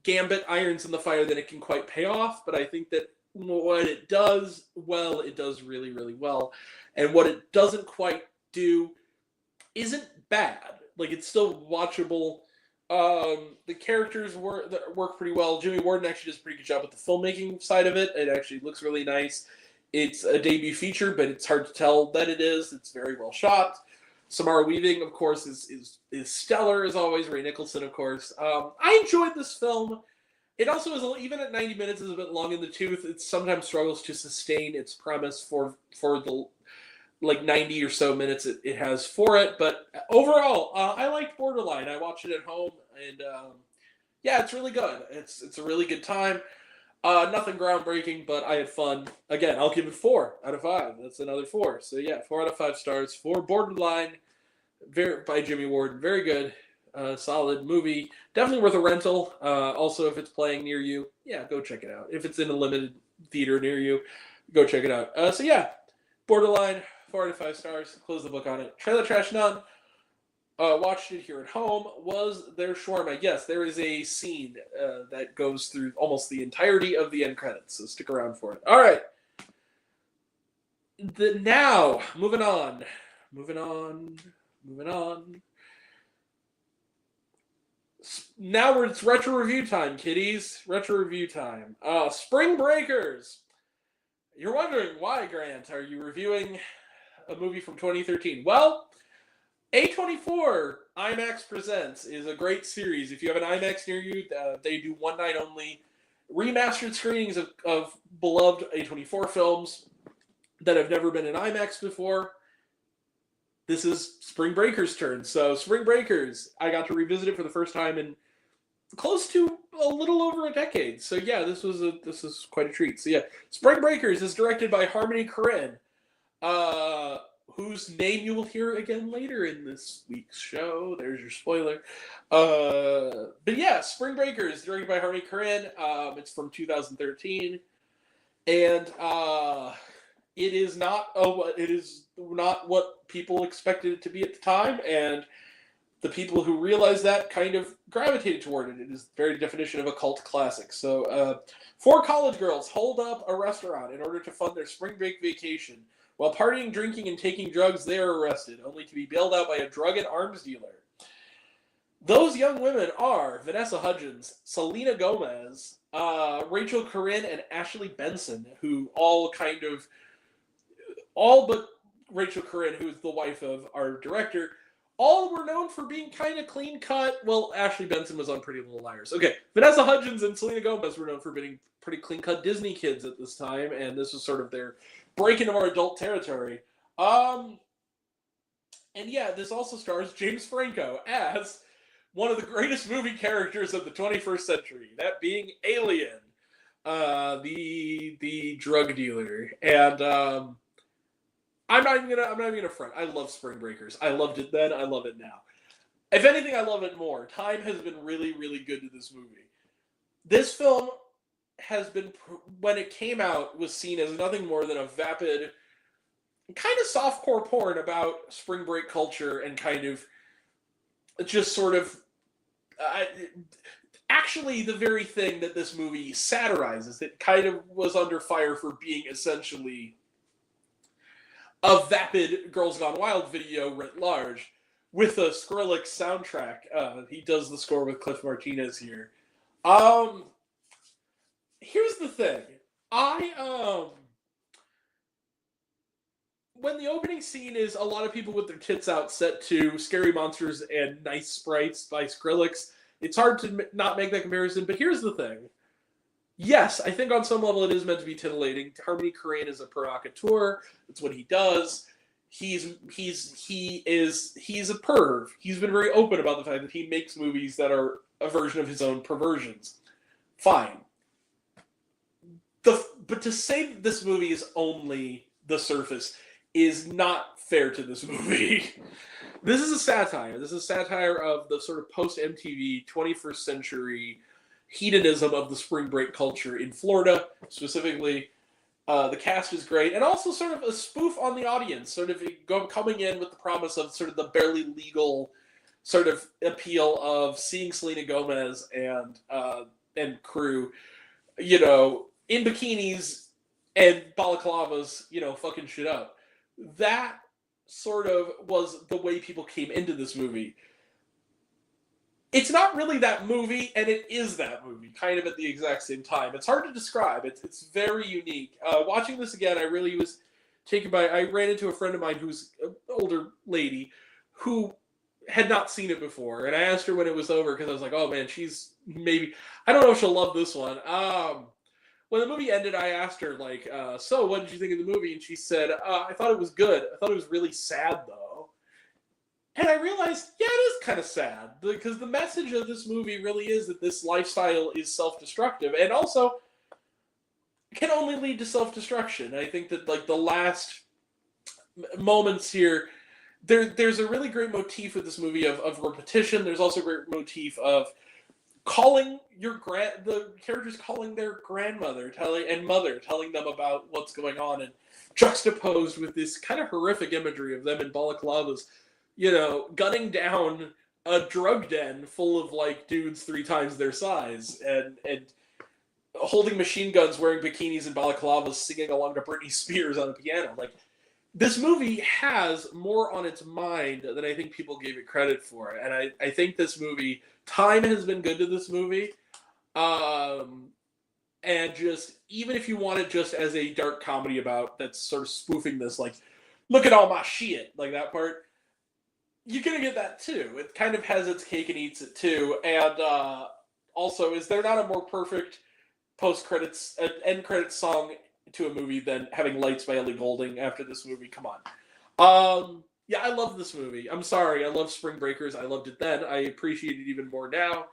gambit irons in the fire than it can quite pay off. But I think that what it does well, it does really, really well. And what it doesn't quite do isn't bad. Like, it's still watchable. The characters work pretty well. Jimmy Warden actually does a pretty good job with the filmmaking side of it. It actually looks really nice. It's a debut feature, but it's hard to tell that it is. It's very well shot. Samara Weaving, of course, is stellar as always. Ray Nicholson, of course. I enjoyed this film. It also is, even at 90 minutes, is a bit long in the tooth. It sometimes struggles to sustain its premise for like 90 or so minutes it has for it. But overall, I liked Borderline. I watched it at home, and yeah, it's really good. It's a really good time. Nothing groundbreaking, but I had fun. Again, I'll give it 4 out of 5. That's another 4. So yeah, 4 out of 5 stars for Borderline, by Jimmy Ward. Very good, solid movie. Definitely worth a rental. Also, if it's playing near you, yeah, go check it out. If it's in a limited theater near you, go check it out. So yeah, Borderline, 4 out of 5 stars. Close the book on it. Trailer Trash None. Watched it here at home. Was there shawarma? Yes, there is a scene that goes through almost the entirety of the end credits, so stick around for it. All right. Now, moving on. Now it's retro review time, kiddies. Retro review time. Spring Breakers. You're wondering why, Grant, are you reviewing a movie from 2013? Well, A24 IMAX Presents is a great series. If you have an IMAX near you, they do one night only remastered screenings of beloved A24 films that have never been in IMAX before. This is Spring Breakers' turn. So Spring Breakers, I got to revisit it for the first time in close to a little over a decade. So yeah, this is quite a treat. So yeah, Spring Breakers is directed by Harmony Korine, whose name you will hear again later in this week's show. There's your spoiler. But yeah, Spring Breakers, directed by Harmony Korine. It's from 2013, and it is not what people expected it to be at the time, and the people who realized that kind of gravitated toward it. It is the very definition of a cult classic. So, 4 college girls hold up a restaurant in order to fund their spring break vacation. While partying, drinking, and taking drugs, they are arrested, only to be bailed out by a drug and arms dealer. Those young women are Vanessa Hudgens, Selena Gomez, Rachel Corrin, and Ashley Benson, who all but Rachel Corrin, who is the wife of our director, all were known for being kind of clean cut. Well, Ashley Benson was on Pretty Little Liars. Okay, Vanessa Hudgens and Selena Gomez were known for being pretty clean cut Disney kids at this time, and this was sort of their break into more adult territory. And yeah, this also stars James Franco as one of the greatest movie characters of the 21st century, that being Alien, the drug dealer. And I'm not even gonna front. I love Spring Breakers. I loved it then. I love it now. If anything, I love it more. Time has been really, really good to this movie. This film has been, when it came out, was seen as nothing more than a vapid, kind of softcore porn about spring break culture and kind of just sort of actually the very thing that this movie satirizes. It kind of was under fire for being essentially a vapid Girls Gone Wild video writ large with a Skrillex soundtrack. He does the score with Cliff Martinez here. Here's the thing. When the opening scene is a lot of people with their tits out set to Scary Monsters and Nice Sprites by Skrillex, it's hard to not make that comparison, but here's the thing. Yes, I think on some level it is meant to be titillating. Harmony Korine is a provocateur. That's what he does. He's a perv. He's been very open about the fact that he makes movies that are a version of his own perversions. Fine. But to say this movie is only the surface is not fair to this movie. This is a satire. This is a satire of the sort of post-MTV 21st century hedonism of the spring break culture in Florida, specifically. The cast is great, and also sort of a spoof on the audience, sort of coming in with the promise of sort of the barely legal sort of appeal of seeing Selena Gomez and crew, in bikinis and balaclavas, fucking shit up. That sort of was the way people came into this movie. It's not really that movie, and it is that movie, kind of at the exact same time. It's hard to describe. It's very unique. Watching this again, I really was taken by... I ran into a friend of mine who's an older lady who had not seen it before, and I asked her when it was over, because I was like, oh man, she's maybe... I don't know if she'll love this one. when the movie ended, I asked her, like, so what did you think of the movie? And she said, I thought it was good. I thought it was really sad, though. And I realized, yeah, it is kind of sad, because the message of this movie really is that this lifestyle is self-destructive, and also can only lead to self-destruction. I think that, like, the last moments here, there's a really great motif with this movie of repetition. There's also a great motif of calling the characters calling their grandmother, telling them about what's going on, and juxtaposed with this kind of horrific imagery of them in balaclavas, gunning down a drug den full of, like, dudes 3 times their size, and holding machine guns, wearing bikinis and balaclavas, singing along to Britney Spears on the piano. Like, this movie has more on its mind than I think people gave it credit for. And I think this movie, time has been good to this movie. And just, even if you want it just as a dark comedy about, that's sort of spoofing this, like, look at all my shit, like that part, you're going to get that too. It kind of has its cake and eats it too. And also, is there not a more perfect post-credits, end credits song to a movie than having Lights by Ellie Goulding after this movie? Come on. Yeah, I love this movie. I'm sorry, I love Spring Breakers. I loved it then. I appreciate it even more now.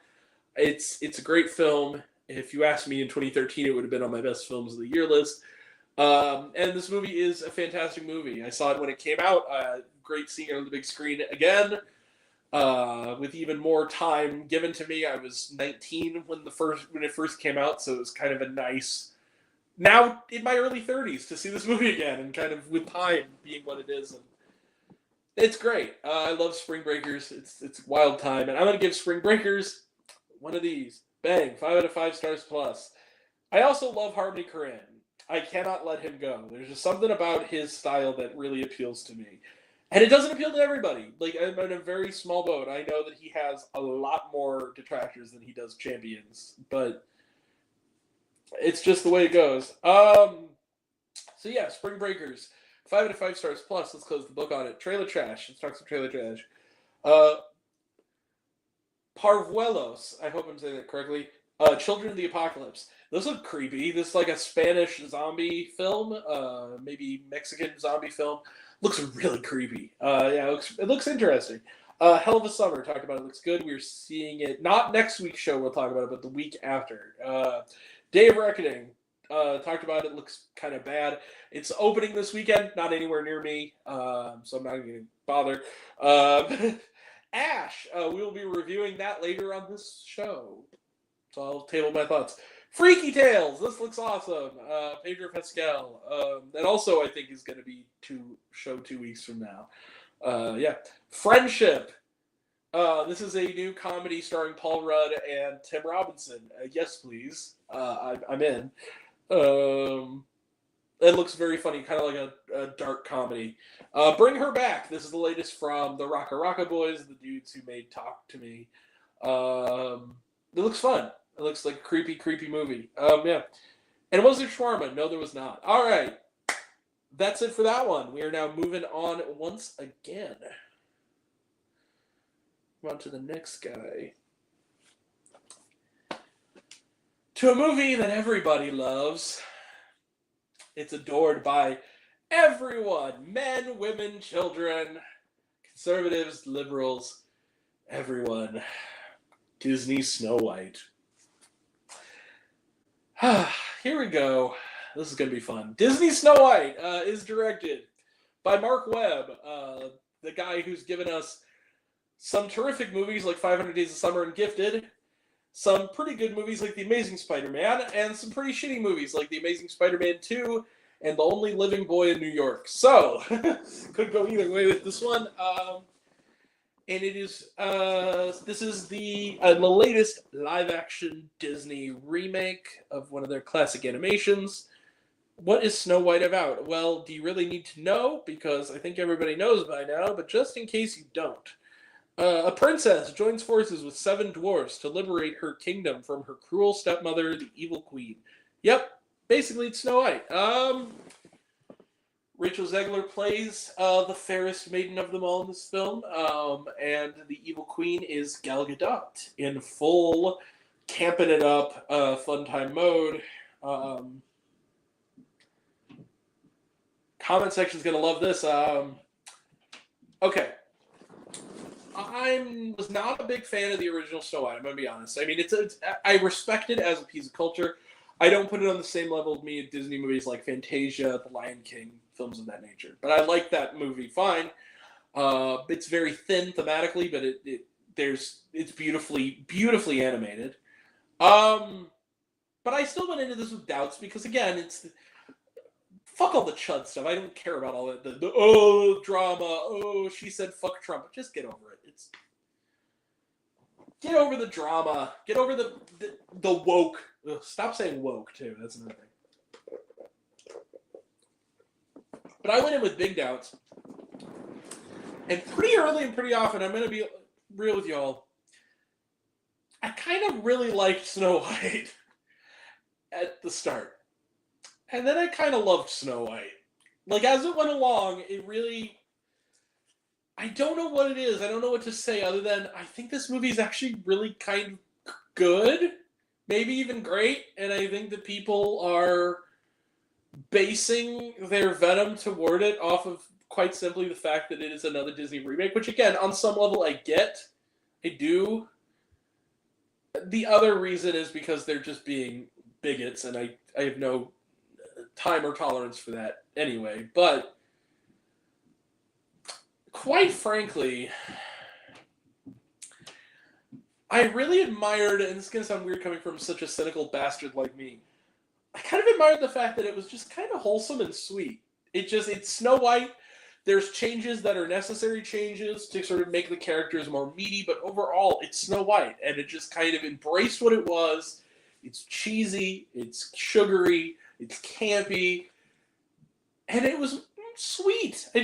It's a great film. If you asked me in 2013, it would have been on my best films of the year list. And this movie is a fantastic movie. I saw it when it came out. Great seeing it on the big screen again. With even more time given to me. I was 19 when it first came out, so it was kind of a nice, now in my early 30s, to see this movie again, and kind of with time being what it is. And it's great. I love Spring Breakers. It's a wild time, and I'm going to give Spring Breakers one of these. Bang, 5 out of 5 stars plus. I also love Harmony Korine. I cannot let him go. There's just something about his style that really appeals to me. And it doesn't appeal to everybody. Like, I'm in a very small boat. I know that he has a lot more detractors than he does champions, but it's just the way it goes. So yeah, Spring Breakers, 5 out of 5 stars plus. Let's close the book on it. Trailer trash. Let's talk some trailer trash. Parvuelos, I hope I'm saying that correctly. Children of the Apocalypse. This looks creepy. This is like a Spanish zombie film, maybe Mexican zombie film. Looks really creepy. Yeah, it looks interesting. Hell of a Summer, talked about it. Looks good. We're seeing it, not next week's show we'll talk about it, but the week after. Day of Reckoning, talked about it. Looks kind of bad. It's opening this weekend, not anywhere near me, so I'm not going to bother. Ash, we will be reviewing that later on this show. So I'll table my thoughts. Freaky Tales, this looks awesome. Pedro Pascal. That also I think is going to be 2 weeks from now. Yeah. Friendship. This is a new comedy starring Paul Rudd and Tim Robinson. Yes, please. I'm in. It looks very funny, kind of like a dark comedy. Bring Her Back. This is the latest from the Raka Raka Boys, the dudes who made Talk to Me. It looks fun. It looks like a creepy, creepy movie. Yeah. And was there shawarma? No, there was not. All right. That's it for that one. We are now moving on once again. On to the next guy. To a movie that everybody loves. It's adored by everyone. Men, women, children, conservatives, liberals, everyone. Disney Snow White. Here we go. This is going to be fun. Disney Snow White is directed by Mark Webb, the guy who's given us some terrific movies like 500 Days of Summer and Gifted, some pretty good movies like The Amazing Spider-Man, and some pretty shitty movies like The Amazing Spider-Man 2 and The Only Living Boy in New York. So, could go either way with this one. And it is, this is the latest live-action Disney remake of one of their classic animations. What is Snow White about? Well, do you really need to know? Because I think everybody knows by now, but just in case you don't. A princess joins forces with 7 dwarfs to liberate her kingdom from her cruel stepmother, the evil queen. Yep, basically it's Snow White. Rachel Zegler plays the fairest maiden of them all in this film, and the evil queen is Gal Gadot in full camping it up, fun time mode. Comment section's gonna love this. Okay. I was not a big fan of the original Snow White. I'm gonna be honest. I mean, I respect it as a piece of culture. I don't put it on the same level with me at Disney movies like Fantasia, The Lion King, films of that nature. But I like that movie fine. It's very thin thematically, but it's beautifully animated. But I still went into this with doubts because again, fuck all the chud stuff. I don't care about all that. The drama. Oh, she said fuck Trump. Just get over it. Get over the drama. Get over the woke. Ugh, stop saying woke too. That's another thing. But I went in with big doubts, and pretty early and pretty often, I'm going to be real with y'all. I kind of really liked Snow White at the start. And then I kind of loved Snow White. Like, as it went along, it really... I don't know what it is. I don't know what to say other than I think this movie is actually really kind of good. Maybe even great. And I think that people are basing their venom toward it off of quite simply the fact that it is another Disney remake. Which, again, on some level I get. I do. The other reason is because they're just being bigots. And I have no time or tolerance for that anyway, but quite frankly, I really admired, and this is going to sound weird coming from such a cynical bastard like me, I kind of admired the fact that it was just kind of wholesome and sweet. It's Snow White. There's changes that are necessary changes to sort of make the characters more meaty, but overall, it's Snow White, and it just kind of embraced what it was. It's cheesy, it's sugary, it's campy, and it was sweet. I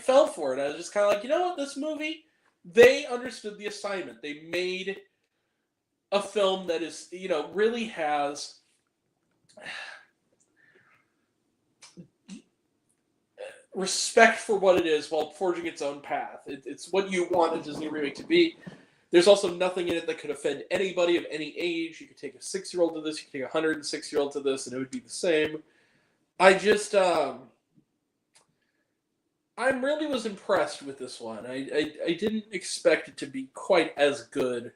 fell for it. I was just kind of like, you know what, this movie, they understood the assignment. They made a film that is, really has respect for what it is while forging its own path. It's what you want a Disney remake to be. There's also nothing in it that could offend anybody of any age. You could take a 6-year-old to this, you could take a 106-year-old to this, and it would be the same. I really was impressed with this one. I didn't expect it to be quite as good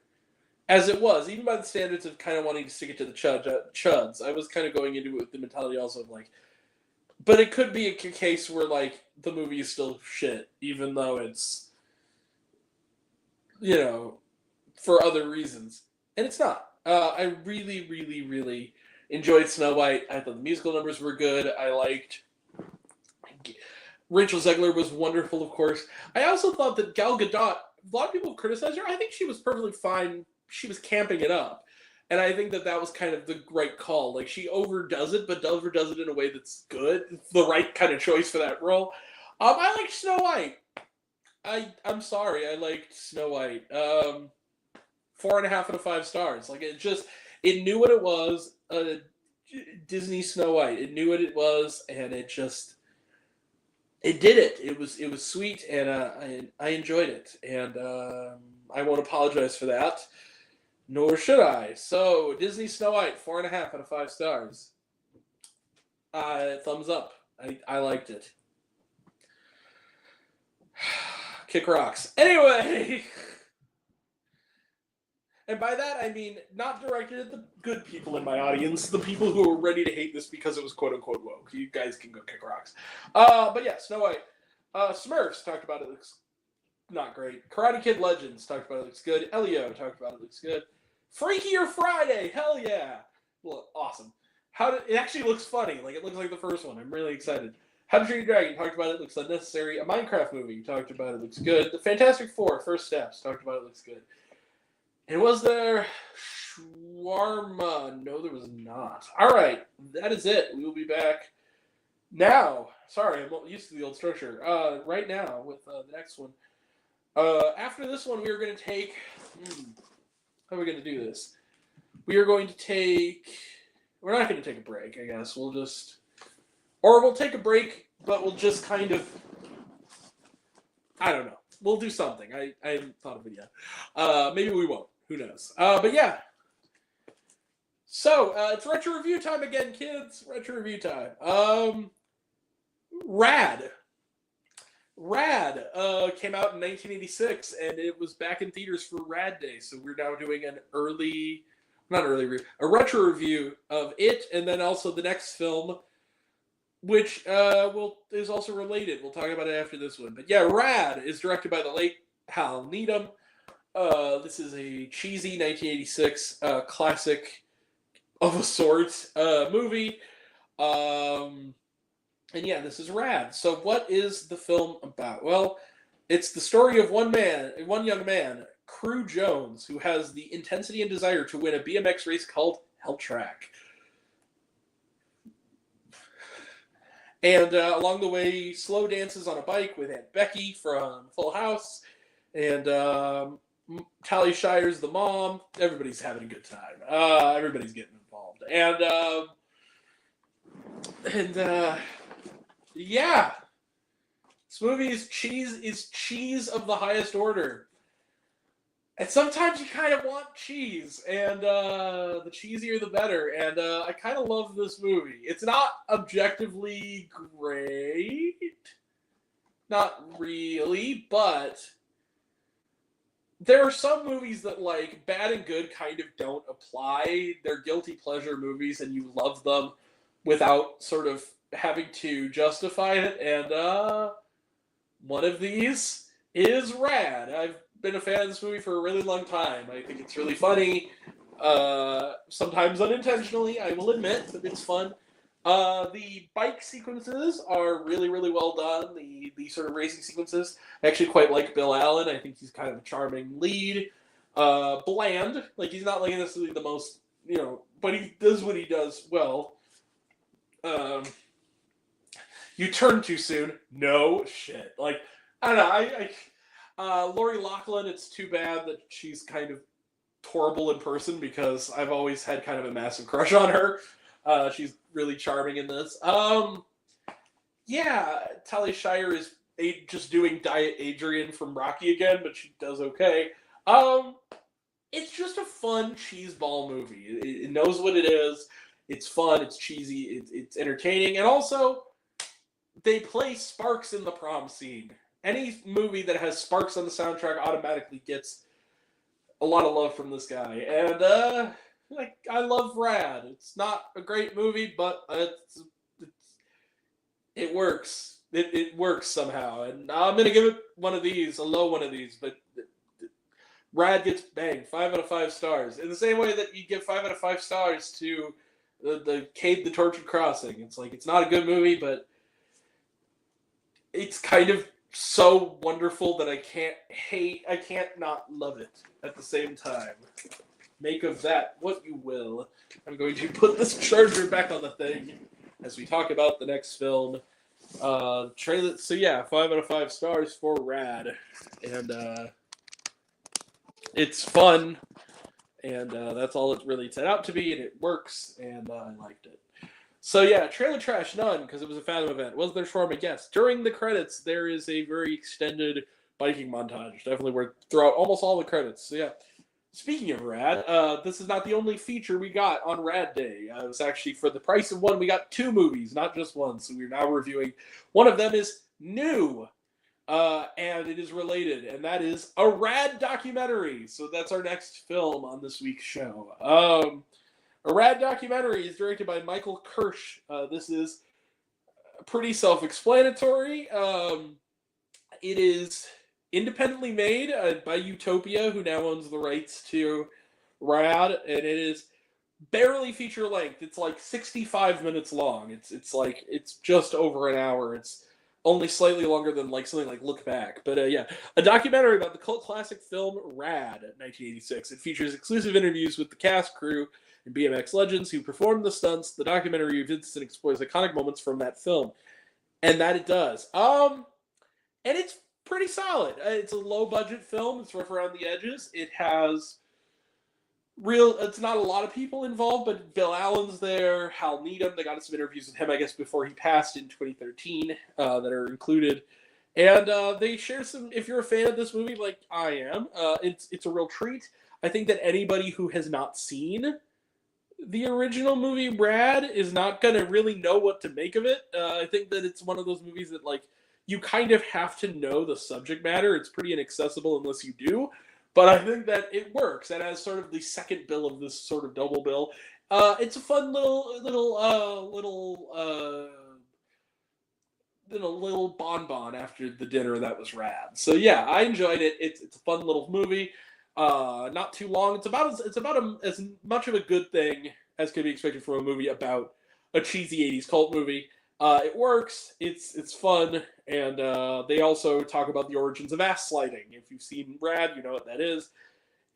as it was, even by the standards of kind of wanting to stick it to the chuds. I was kind of going into it with the mentality also of like, but it could be a case where like the movie is still shit, even though it's, for other reasons. And it's not. I really, really, really enjoyed Snow White. I thought the musical numbers were good. I liked... Rachel Zegler was wonderful, of course. I also thought that Gal Gadot, a lot of people criticized her. I think she was perfectly fine. She was camping it up. And I think that was kind of the right call. Like, she overdoes it, but overdoes it in a way that's good. It's the right kind of choice for that role. I liked Snow White. I'm sorry, I liked Snow White. 4.5 out of 5 stars. Like, it knew what it was. Disney Snow White. It knew what it was, and it did it. It was sweet, and I enjoyed it, and I won't apologize for that, nor should I. So, Disney Snow White, 4.5 out of 5 stars. Thumbs up. I liked it. Kick rocks. Anyway, and by that I mean not directed at the good people in my audience, the people who are ready to hate this because it was quote unquote woke. You guys can go kick rocks. But yeah, Snow White. Smurfs talked about it, looks not great. Karate Kid Legends talked about it, looks good. Elio talked about it, looks good. Freakier Friday, hell yeah, well, awesome. It actually looks funny, like it looks like the first one. I'm really excited. How to Train Your Dragon, talked about it, looks unnecessary. A Minecraft movie, talked about it, looks good. The Fantastic Four, First Steps, talked about it, looks good. And was there shawarma? No, there was not. All right, that is it. We will be back now. Sorry, I'm used to the old structure. Right now with the next one. After this one, we are going to take... how are we going to do this? We are going to take... We're not going to take a break, I guess. We'll just... Or we'll take a break, but we'll just kind of... I don't know. We'll do something. I haven't thought of it yet. Maybe we won't. Who knows? But yeah. So, it's retro review time again, kids. Retro review time. Rad. Rad came out in 1986, and it was back in theaters for Rad Day. So we're now doing a retro review of it, and then also the next film, which is also related. We'll talk about it after this one. But yeah, Rad is directed by the late Hal Needham. This is a cheesy 1986 classic of a sort movie. And yeah, this is Rad. So what is the film about? Well, it's the story of one young man, Crew Jones, who has the intensity and desire to win a BMX race called Hell Track. And along the way, he slow dances on a bike with Aunt Becky from Full House, and Talia Shire's the mom. Everybody's having a good time. Everybody's getting involved, and yeah, this movie is cheese of the highest order. And sometimes you kind of want cheese, and the cheesier the better. And I kind of love this movie. It's not objectively great, not really, but there are some movies that, like, bad and good kind of don't apply. They're guilty pleasure movies, and you love them without sort of having to justify it. And one of these is Rad. I've been a fan of this movie for a really long time. I think it's really funny. Sometimes unintentionally, I will admit, but it's fun. The bike sequences are really, really well done. The sort of racing sequences. I actually quite like Bill Allen. I think he's kind of a charming lead. Bland. Like, he's not like necessarily the most, but he does what he does well. You turn too soon. No shit. Like, I don't know. Lori Loughlin, it's too bad that she's kind of horrible in person, because I've always had kind of a massive crush on her. She's really charming in this. Yeah, Talia Shire is just doing Diet Adrian from Rocky again, but she does okay. It's just a fun cheeseball movie. It knows what it is. It's fun. It's cheesy. It's entertaining, and also they play Sparks in the prom scene. Any movie that has Sparks on the soundtrack automatically gets a lot of love from this guy. And I love Rad. It's not a great movie, but it works. It works somehow. And I'm gonna give it one of these, a low one of these, but Rad gets banged 5 out of 5 stars. In the same way that you give 5 out of 5 stars to the Cade the Tortured Crossing. It's like, it's not a good movie, but it's kind of so wonderful that I can't not love it at the same time. Make of that what you will. I'm going to put this charger back on the thing as we talk about the next film. Trailer. So yeah, 5 out of 5 stars for Rad, and it's fun, and that's all it really set out to be, and it works, and I liked it. So yeah, trailer trash, none, because it was a Fathom event. Was there Shawarma? Yes. During the credits, there is a very extended biking montage. Definitely worth throughout almost all the credits. So yeah. Speaking of Rad, this is not the only feature we got on Rad Day. It was actually, for the price of one, we got 2 movies, not just one. So we're now reviewing. One of them is new, and it is related, and that is a Rad documentary. So that's our next film on this week's show. A Rad documentary is directed by Michael Kirsch. This is pretty self-explanatory. It is independently made by Utopia, who now owns the rights to Rad, and it is barely feature length. It's like 65 minutes long. It's just over an hour. It's only slightly longer than like something like Look Back. But yeah, a documentary about the cult classic film Rad, 1986. It features exclusive interviews with the cast, crew, and BMX legends who performed the stunts. The documentary revisits and explores iconic moments from that film, and that it does. And it's pretty solid. It's a low budget film. It's rough around the edges. It has it's not a lot of people involved, but Bill Allen's there, Hal Needham. They got some interviews with him, I guess, before he passed in 2013 that are included. And they share some, if you're a fan of this movie like I am, it's a real treat. I think that anybody who has not seen The original movie Rad is not gonna really know what to make of it. I think that it's one of those movies that like you kind of have to know the subject matter. It's pretty inaccessible unless you do. But I think that it works. And as sort of the second bill of this sort of double bill, it's a fun little bonbon after the dinner that was rad. So yeah, I enjoyed it. It's a fun little movie. Not too long. It's about as much of a good thing as could be expected from a movie about a cheesy '80s cult movie. It works. It's fun, and they also talk about the origins of ass sliding. If you've seen Rad, you know what that is.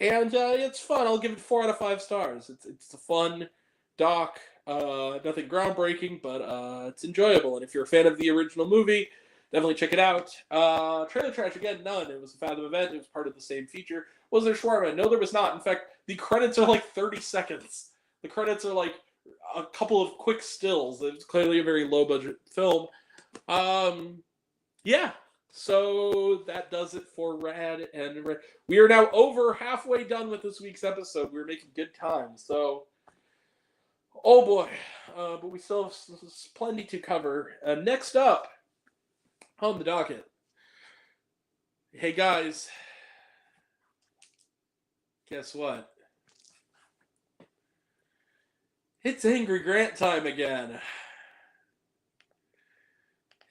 And it's fun. I'll give it 4 out of 5 stars. It's a fun doc. Nothing groundbreaking, but it's enjoyable. And if you're a fan of the original movie, definitely check it out. Trailer trash again, none. It was a Fathom event. It was part of the same feature. Was there shawarma? No, there was not. In fact, the credits are like 30 seconds. The credits are like a couple of quick stills. It's clearly a very low budget film. Yeah. So that does it for Rad and Rad. We are now over halfway done with this week's episode. We're making good time. So, oh boy. But we still have plenty to cover. Next up on the docket. Hey guys. Guess what? It's Angry Grant time again.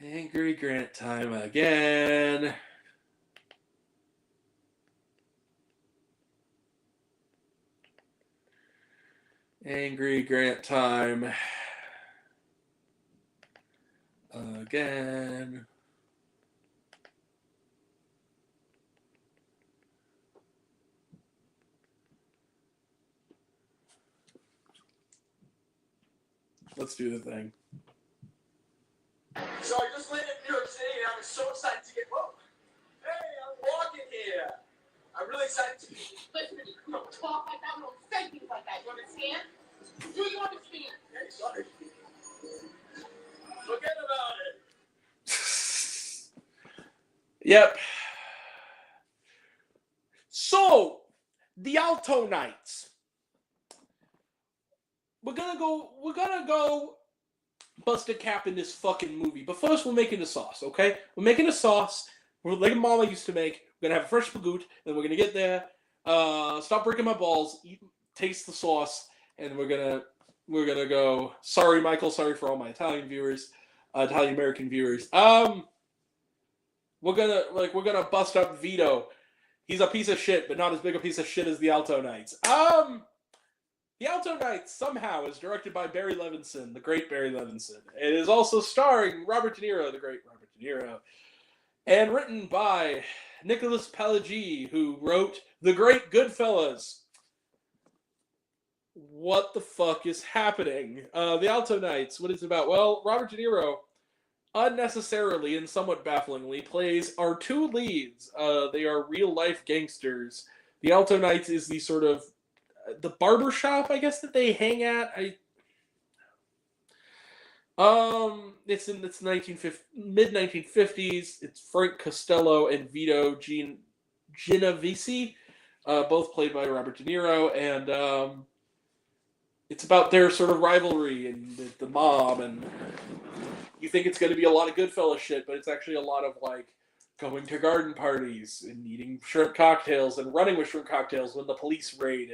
Angry Grant time again. Angry Grant time again. Let's do the thing. So I just landed in New York City and I'm so excited to get home. Hey, I'm walking here. I'm really excited to Listen, you don't talk like that, we don't say things like that. You understand? Do you understand? Okay, sorry. Forget about it. Yep. So, the Alto Knights. We're gonna go bust a cap in this fucking movie. But first, we're making a sauce, okay? We're making a sauce. We're like Mama used to make. We're gonna have a fresh bagout, and we're gonna get there. Stop breaking my balls. Taste the sauce, and we're gonna go. Sorry, Michael. Sorry for all my Italian viewers, Italian American viewers. We're gonna bust up Vito. He's a piece of shit, but not as big a piece of shit as the Alto Knights. The Alto Knights somehow is directed by Barry Levinson, the great Barry Levinson. It is also starring Robert De Niro, the great Robert De Niro, and written by Nicholas Pileggi, who wrote The Great Goodfellas. What the fuck is happening? The Alto Knights, what is it about? Well, Robert De Niro, unnecessarily and somewhat bafflingly, plays our two leads. They are real-life gangsters. The Alto Knights is the sort of the barber shop, I guess, that they hang at. It's in its mid 1950s. It's Frank Costello and Vito Genovese, both played by Robert De Niro, and it's about their sort of rivalry and the mob. And you think it's going to be a lot of Goodfellas shit, but it's actually a lot of like going to garden parties and eating shrimp cocktails and running with shrimp cocktails when the police raid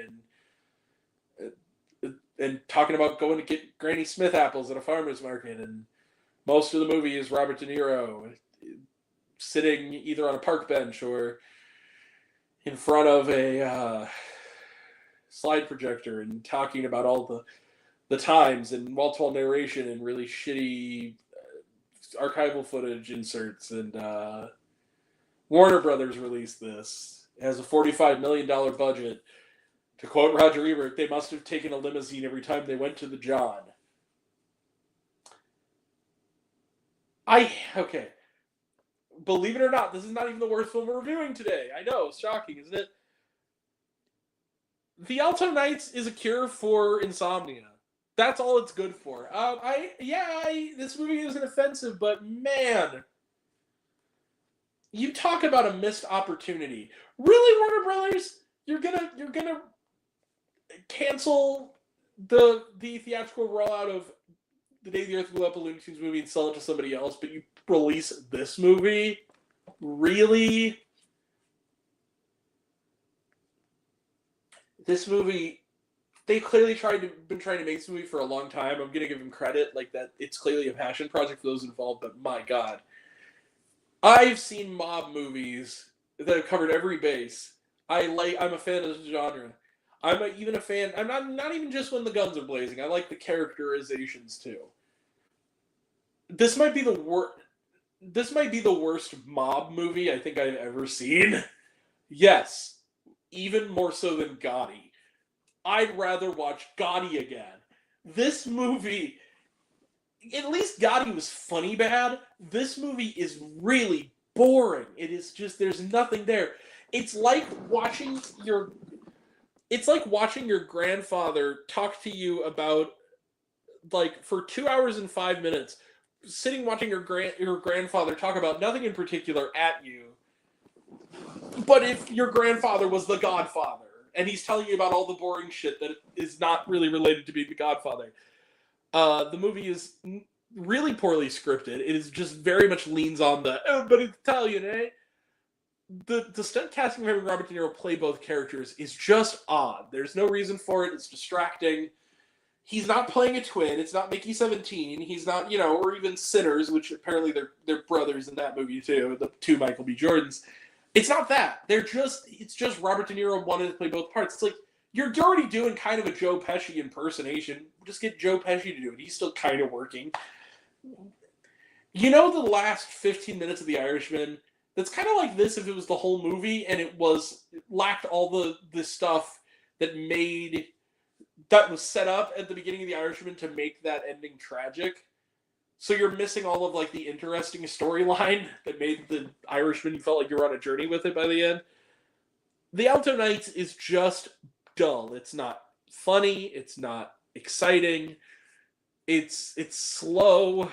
and talking about going to get Granny Smith apples at a farmer's market. And most of the movie is Robert De Niro sitting either on a park bench or in front of a slide projector and talking about all the times and wall-to-wall narration and really shitty archival footage inserts. And Warner Brothers released this. It has a $45 million budget. To quote Roger Ebert, they must have taken a limousine every time they went to the John. Okay. Believe it or not, this is not even the worst film we're reviewing today. I know, it's shocking, isn't it? The Alto Knights is a cure for insomnia. That's all it's good for. This movie isn't offensive, but man, you talk about a missed opportunity. Really, Warner Brothers? You're gonna cancel the theatrical rollout of The Day the Earth Blew Up, a Looney Tunes movie, and sell it to somebody else, but you release this movie? Really? This movie, they clearly been trying to make this movie for a long time. I'm gonna give them credit, like that. It's clearly a passion project for those involved. But my God, I've seen mob movies that have covered every base. I'm a fan of the genre. Even a fan. I'm not even just when the guns are blazing. I like the characterizations too. This might be the worst. This might be the worst mob movie I think I've ever seen. Yes, even more so than Gotti. I'd rather watch Gotti again. This movie, at least Gotti was funny bad. This movie is really boring. It is just, there's nothing there. It's like watching your grandfather talk to you about, like, for 2 hours and 5 minutes, sitting watching your grandfather talk about nothing in particular at you. But if your grandfather was the Godfather, and he's telling you about all the boring shit that is not really related to being the Godfather. The movie is really poorly scripted. It is just very much leans on the everybody's Italian, eh? The stunt casting of having Robert De Niro play both characters is just odd. There's no reason for it. It's distracting. He's not playing a twin. It's not Mickey 17. He's not, or even Sinners, which apparently they're brothers in that movie too. The two Michael B. Jordans. It's not that. It's just Robert De Niro wanted to play both parts. It's like, you're already doing kind of a Joe Pesci impersonation. Just get Joe Pesci to do it. He's still kind of working. The last 15 minutes of The Irishman, that's kind of like this if it was the whole movie and it lacked all the stuff that was set up at the beginning of The Irishman to make that ending tragic. So you're missing all of, like, the interesting storyline that made The Irishman, you felt like you were on a journey with it by the end. The Alto Nights is just dull. It's not funny. It's not exciting. It's slow.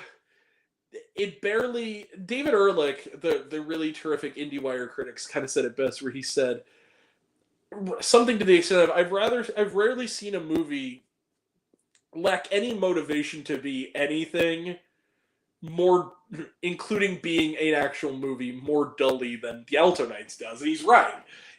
It barely... David Ehrlich, the really terrific IndieWire critics, kind of said it best, where he said something to the extent of, I've rarely seen a movie lack any motivation to be anything more, including being an actual movie, more dully than The Alto Nights does. And he's right.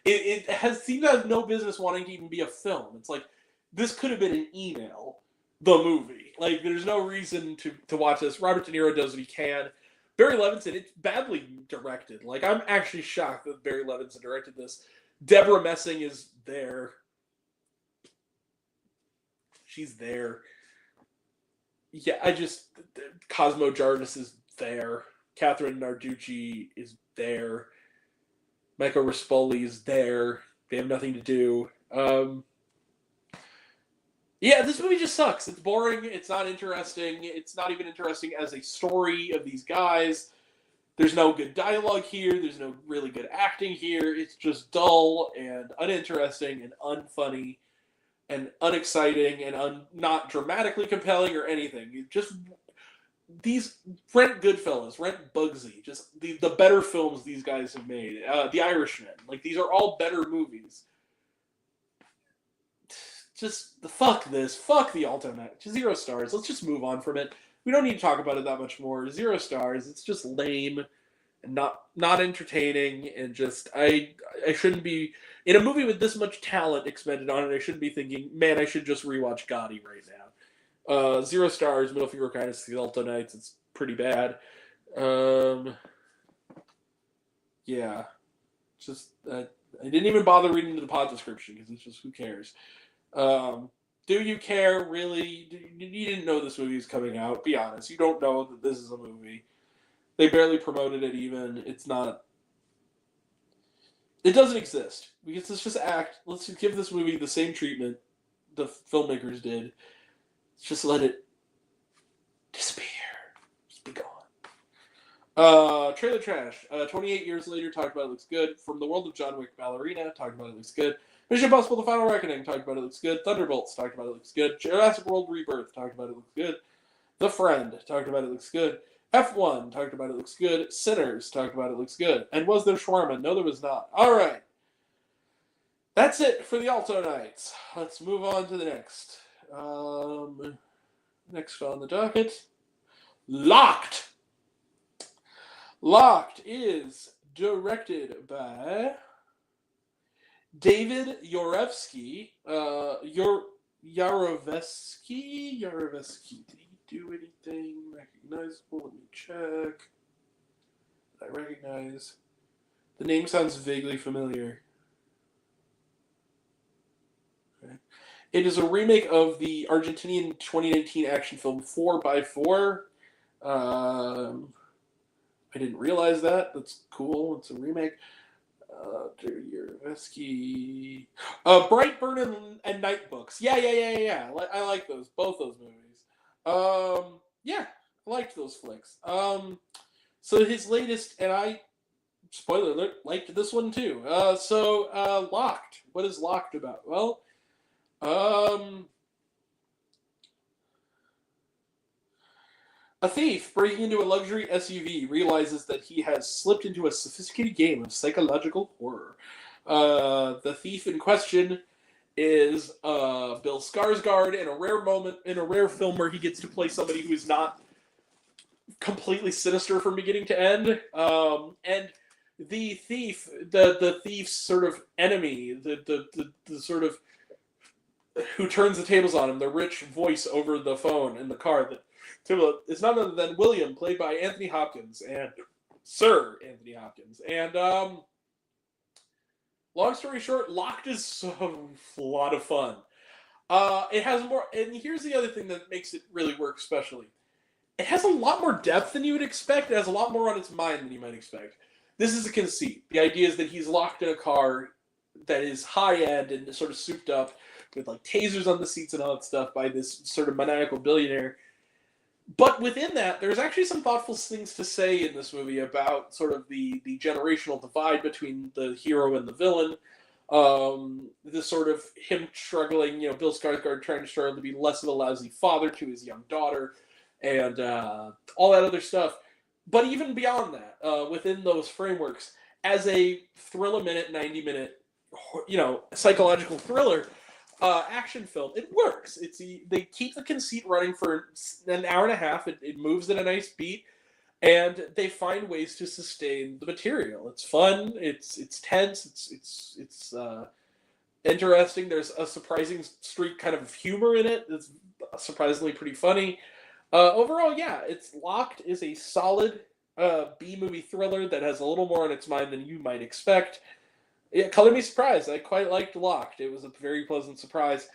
It seems to have no business wanting to even be a film. It's like, this could have been an email, the movie. Like, there's no reason to watch this. Robert De Niro does what he can. Barry Levinson, it's badly directed. Like, I'm actually shocked that Barry Levinson directed this. Deborah Messing is there. She's there. Yeah, Cosmo Jarvis is there. Catherine Narducci is there. Michael Rispoli is there. They have nothing to do. Yeah, this movie just sucks. It's boring. It's not interesting. It's not even interesting as a story of these guys. There's no good dialogue here. There's no really good acting here. It's just dull and uninteresting and unfunny and unexciting and not dramatically compelling or anything. Rent Goodfellas, rent Bugsy, just the better films these guys have made. The Irishman, like, these are all better movies. Just fuck this, fuck the Alto Night. 0 stars. Let's just move on from it. We don't need to talk about it that much more. 0 stars. It's just lame and not entertaining, and just I shouldn't be in a movie with this much talent expended on it. I shouldn't be thinking, man, I should just rewatch Gotti right now. 0 stars. Middle finger kindness to the Alto Nights. It's pretty bad. Yeah, just I didn't even bother reading the pod description because it's just, who cares. Do you care, really? You didn't know this movie is coming out. Be honest. You don't know that this is a movie. They barely promoted it even. It doesn't exist. Let's just give this movie the same treatment the filmmakers did. Just let it disappear. Just be gone. Trailer trash. 28 years later, talked about it, looks good. From the world of John Wick Ballerina, talked about it, looks good. Mission Impossible: The Final Reckoning, talked about it, looks good. Thunderbolts, talked about it, looks good. Jurassic World Rebirth, talked about it, looks good. The Friend, talked about it, looks good. F1, talked about it, looks good. Sinners, talked about it, looks good. And was there shawarma? No, there was not. All right. That's it for the Alto Nights. Let's move on to the next. Next on the docket, Locked. Locked is directed by David Yarovsky. Yarovsky. Did he do anything recognizable? Let me check. I recognize. The name sounds vaguely familiar. Okay. It is a remake of the Argentinian 2019 action film 4x4. I didn't realize that. That's cool. It's a remake. Yarovsky. Brightburn and Night Books. Yeah. I like those. Both those movies. Yeah, I liked those flicks. So his latest, and I, spoiler alert, liked this one too. Locked. What is Locked about? Well, a thief breaking into a luxury SUV realizes that he has slipped into a sophisticated game of psychological horror. The thief in question is Bill Skarsgård in a rare film where he gets to play somebody who is not completely sinister from beginning to end. And the thief, the thief's sort of enemy, the sort of who turns the tables on him, the rich voice over the phone in the car that is none other than William, played by Anthony Hopkins, and Sir Anthony Hopkins. And long story short, Locked is a lot of fun. It has more, and here's the other thing that makes it really work specially. It has a lot more depth than you would expect. It has a lot more on its mind than you might expect. This is a conceit. The idea is that he's locked in a car that is high-end and sort of souped up with like tasers on the seats and all that stuff by this sort of maniacal billionaire. But within that, there's actually some thoughtful things to say in this movie about sort of the generational divide between the hero and the villain. This sort of him struggling, Bill Skarsgård trying to struggle to be less of a lousy father to his young daughter, and all that other stuff. But even beyond that, within those frameworks, as a thrill-a-minute, 90-minute, psychological thriller, action film, it works. They keep the conceit running for an hour and a half. It moves at a nice beat, and they find ways to sustain the material. It's fun. It's tense. It's interesting. There's a surprising streak kind of humor in it. It's surprisingly pretty funny. Overall, yeah, it's Locked is a solid B-movie thriller that has a little more on its mind than you might expect. Yeah, color me surprised. I quite liked Locked. It was a very pleasant surprise.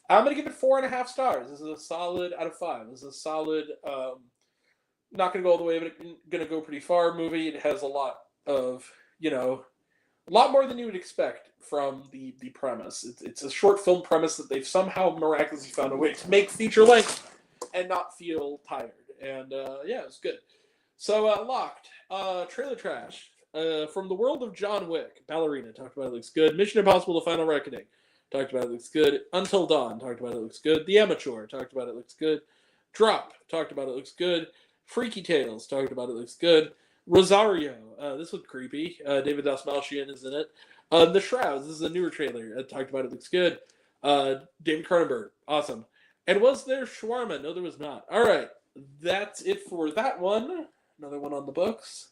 I'm going to give it 4.5 stars. This is a solid out of 5. This is a solid, not going to go all the way, but going to go pretty far movie. It has a lot of, a lot more than you would expect from the premise. It's a short film premise that they've somehow miraculously found a way to make feature length and not feel tired. And, yeah, it's good. So, Locked. Trailer trash. From the world of John Wick, Ballerina, talked about it, looks good. Mission Impossible: The Final Reckoning, talked about it, looks good. Until Dawn, talked about it, looks good. The Amateur, talked about it, looks good. Drop, talked about it, looks good. Freaky Tales, talked about it, looks good. Rosario, this looked creepy. David Dastmalchian is in it. The Shrouds, this is a newer trailer. Talked about it, looks good. David Cronenberg, awesome. And was there shawarma? No, there was not. All right, that's it for that one. Another one on the books.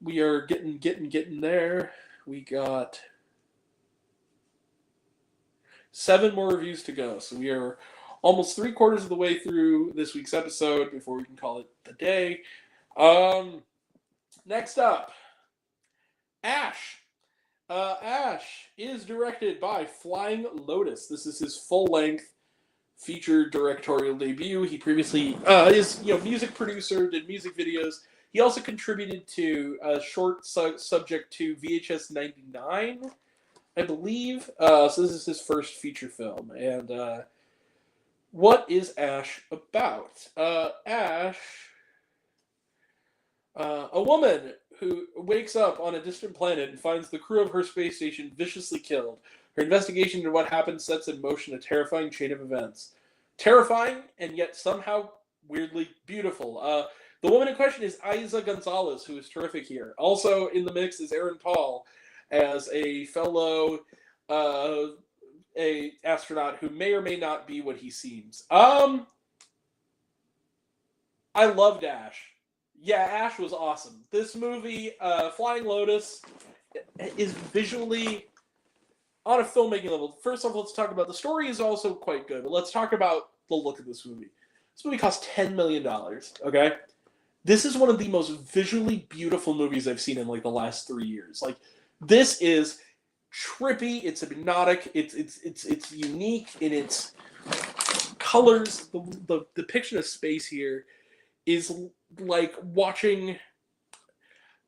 We are getting there. We got 7 more reviews to go. So we are almost 3/4 of the way through this week's episode before we can call it the day. Next up, Ash. Ash is directed by Flying Lotus. This is his full-length feature directorial debut. He previously is music producer, did music videos. He also contributed to a short subject to VHS 99, I believe. So this is his first feature film. And what is Ash about? Ash, a woman who wakes up on a distant planet and finds the crew of her space station viciously killed. Her investigation into what happened sets in motion a terrifying chain of events. Terrifying, and yet somehow weirdly beautiful. The woman in question is Isa Gonzalez, who is terrific here. Also in the mix is Aaron Paul as a fellow a astronaut who may or may not be what he seems. I loved Ash. Yeah, Ash was awesome. This movie, Flying Lotus, is visually on a filmmaking level. First off, let's talk about the story is also quite good, but let's talk about the look of this movie. This movie cost $10 million, okay? This is one of the most visually beautiful movies I've seen in like the last 3 years. Like, this is trippy, it's hypnotic, it's unique in its colors. The depiction of space here is like watching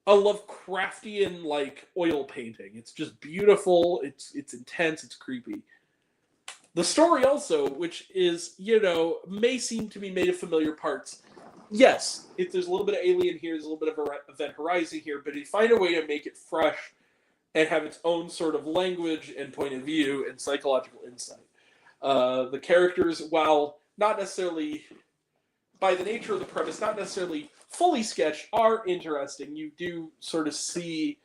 a Lovecraftian like oil painting. It's just beautiful. It's intense. It's creepy. The story also, which is may seem to be made of familiar parts. Yes, there's a little bit of Alien here. There's a little bit of Event Horizon here, but they find a way to make it fresh and have its own sort of language and point of view and psychological insight. The characters, while not necessarily by the nature of the premise, not necessarily fully sketched, are interesting. You do sort of see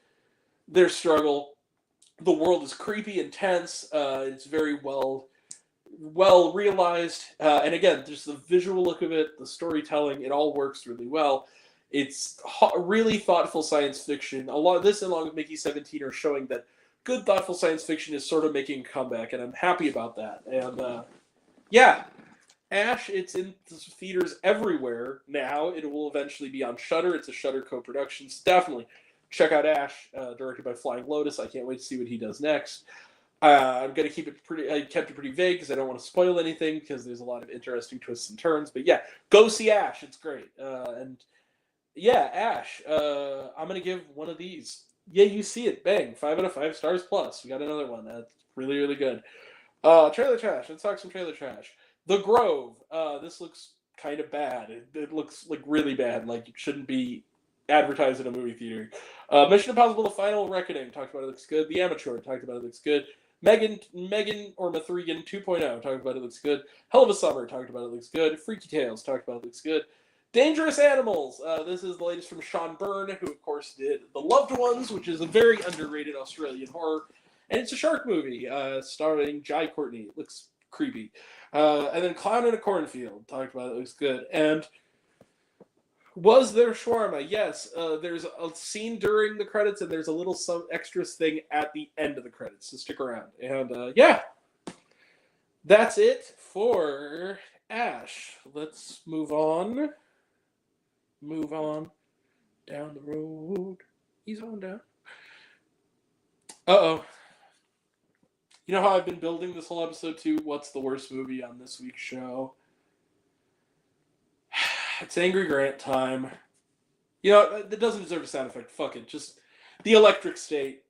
their struggle. The world is creepy and tense. It's very well realized. And again, just the visual look of it, the storytelling, it all works really well. It's really thoughtful science fiction. A lot of this, along with Mickey 17, are showing that good, thoughtful science fiction is sort of making a comeback, and I'm happy about that. And yeah. Ash, it's in theaters everywhere now. It will eventually be on Shudder. It's a Shudder co-production. So definitely check out Ash, directed by Flying Lotus. I can't wait to see what he does next. I'm gonna keep it pretty. I kept it pretty vague because I don't want to spoil anything because there's a lot of interesting twists and turns. But yeah, go see Ash. It's great. And yeah, Ash. I'm gonna give one of these. Yeah, you see it. Bang. 5 out of 5 stars plus. We got another one. That's really, really good. Trailer trash. Let's talk some trailer trash. The Grove. This looks kind of bad. It looks like really bad. Like it shouldn't be advertised in a movie theater. Mission Impossible: The Final Reckoning. Talked about it. Looks good. The Amateur. Talked about it. Looks good. Megan or Mathregan 2.0. Talked about it. Looks good. Hell of a Summer. Talked about it. Looks good. Freaky Tales. Talked about it. Looks good. Dangerous Animals. This is the latest from Sean Byrne, who of course did The Loved Ones, which is a very underrated Australian horror, and it's a shark movie starring Jai Courtney. It looks creepy. And then Clown in a Cornfield. Talked about it. Looks good. And was there shawarma? Yes. There's a scene during the credits, and there's a little some extras thing at the end of the credits. So stick around. And yeah, that's it for Ash. Let's move on. Move on down the road. He's on down. Uh-oh. You know how I've been building this whole episode to what's the worst movie on this week's show? It's Angry Grant time. You know, it doesn't deserve a sound effect. Fuck it. Just The Electric State.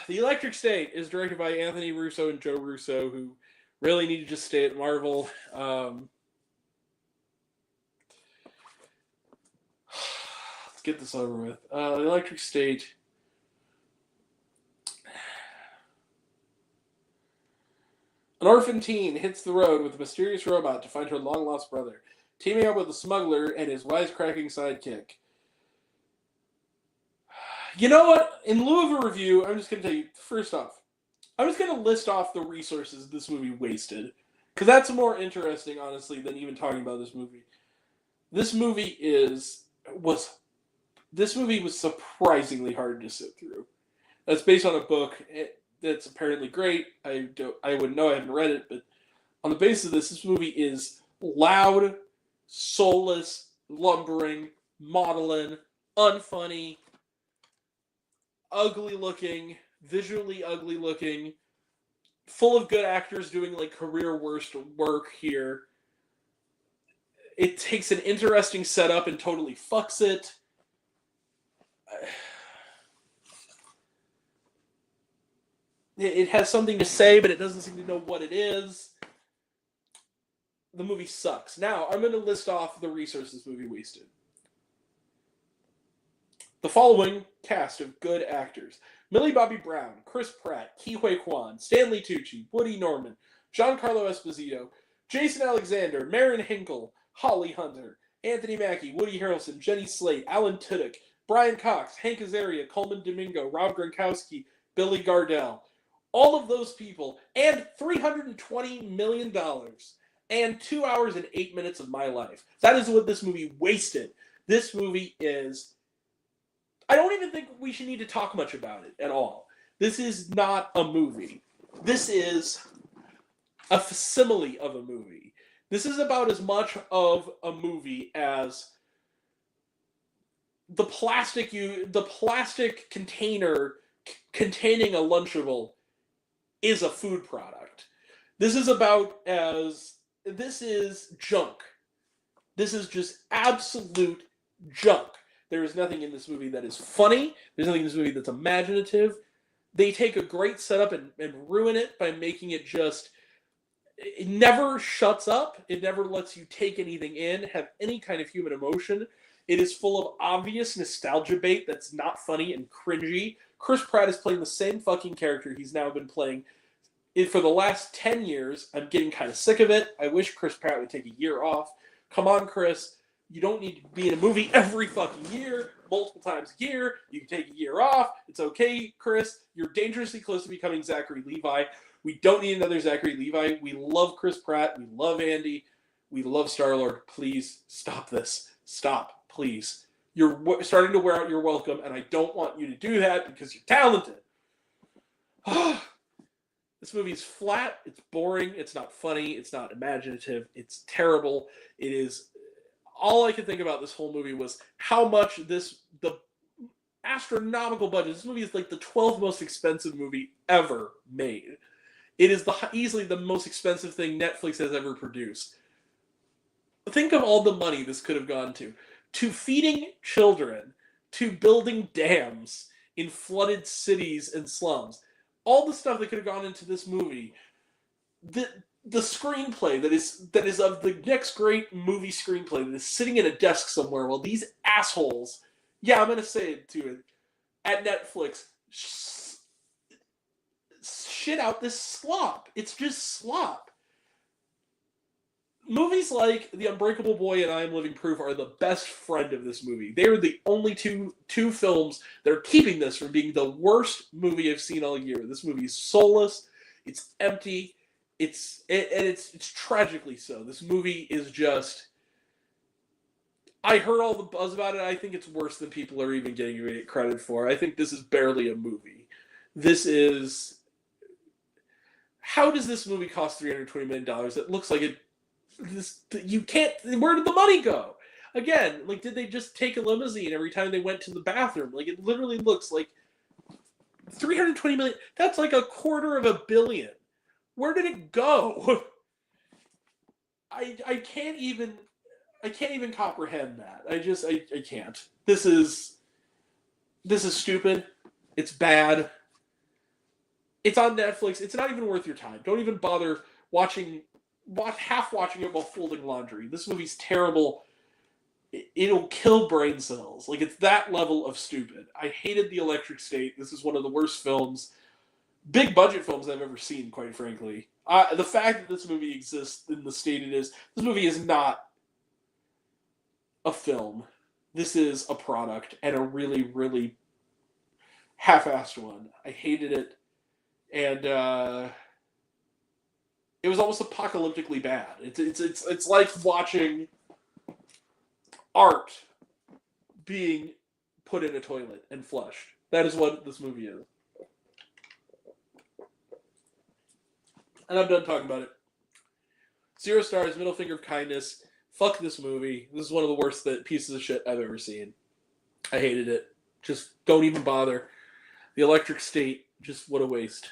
The Electric State is directed by Anthony Russo and Joe Russo, who really need to just stay at Marvel. Let's get this over with. The Electric State. An orphan teen hits the road with a mysterious robot to find her long-lost brother, teaming up with a smuggler and his wisecracking sidekick. You know what? In lieu of a review, I'm just going to tell you, first off, I'm just going to list off the resources this movie wasted. Because that's more interesting, honestly, than even talking about this movie. This movie was surprisingly hard to sit through. That's based on a book that's apparently great. I wouldn't know, I haven't read it, but on the basis of this movie is loud, soulless, lumbering, maudlin, unfunny, ugly looking, visually ugly looking, full of good actors doing like career worst work here. It takes an interesting setup and totally fucks it. It has something to say, but it doesn't seem to know what it is. The movie sucks. Now, I'm going to list off the resources this movie wasted. The following cast of good actors: Millie Bobby Brown, Chris Pratt, Ke Huy Quan, Stanley Tucci, Woody Norman, Giancarlo Esposito, Jason Alexander, Marin Hinkle, Holly Hunter, Anthony Mackie, Woody Harrelson, Jenny Slate, Alan Tudyk, Brian Cox, Hank Azaria, Coleman Domingo, Rob Gronkowski, Billy Gardell. All of those people, and $320 million, and 2 hours and 8 minutes of my life. That is what this movie wasted. This movie is... I don't even think we should need to talk much about it at all. This is not a movie. This is a facsimile of a movie. This is about as much of a movie as the plastic container containing a Lunchable is a food product. This is junk. This is just absolute junk. There is nothing in this movie that is funny. There's nothing in this movie that's imaginative. They take a great setup and ruin it by making it just... It never shuts up. It never lets you take anything in, have any kind of human emotion. It is full of obvious nostalgia bait that's not funny and cringy. Chris Pratt is playing the same fucking character he's now been playing for the last 10 years. I'm getting kind of sick of it. I wish Chris Pratt would take a year off. Come on, Chris. You don't need to be in a movie every fucking year, multiple times a year. You can take a year off. It's okay, Chris. You're dangerously close to becoming Zachary Levi. We don't need another Zachary Levi. We love Chris Pratt. We love Andy. We love Star-Lord. Please stop this. Stop, please. You're starting to wear out your welcome, and I don't want you to do that because you're talented. This movie's flat. It's boring. It's not funny. It's not imaginative. It's terrible. It is... All I could think about this whole movie was how much the astronomical budget. This movie is like the 12th most expensive movie ever made. It is easily the most expensive thing Netflix has ever produced. Think of all the money this could have gone to feeding children, to building dams in flooded cities and slums. All the stuff that could have gone into this movie. The screenplay that is of the next great movie screenplay that is sitting at a desk somewhere while these assholes, I'm going to say it to it, at Netflix, shit out this slop. It's just slop. Movies like The Unbreakable Boy and I Am Living Proof are the best friend of this movie. They are the only two films that are keeping this from being the worst movie I've seen all year. This movie is soulless. It's empty. It's tragically so. This movie is just... I heard all the buzz about it. I think it's worse than people are even giving it credit for. I think this is barely a movie. This is... How does this movie cost $320 million? It looks like it... You can't... Where did the money go? Again, like, did they just take a limousine every time they went to the bathroom? Like, it literally looks like... $320 million... That's like $250 million. Where did it go? I can't even comprehend that. I can't. This is stupid. It's bad. It's on Netflix. It's not even worth your time. Don't even bother half watching it while folding laundry. This movie's terrible. It'll kill brain cells. Like, it's that level of stupid. I hated The Electric State. This is one of the worst films. Big budget films I've ever seen, quite frankly. The fact that this movie exists in the state it is, this movie is not a film. This is a product, and a really, really half-assed one. I hated it, and it was almost apocalyptically bad. It's like watching art being put in a toilet and flushed. That is what this movie is. And I'm done talking about it. 0 stars, middle finger of kindness. Fuck this movie. This is one of the worst pieces of shit I've ever seen. I hated it. Just don't even bother. The Electric State, just what a waste.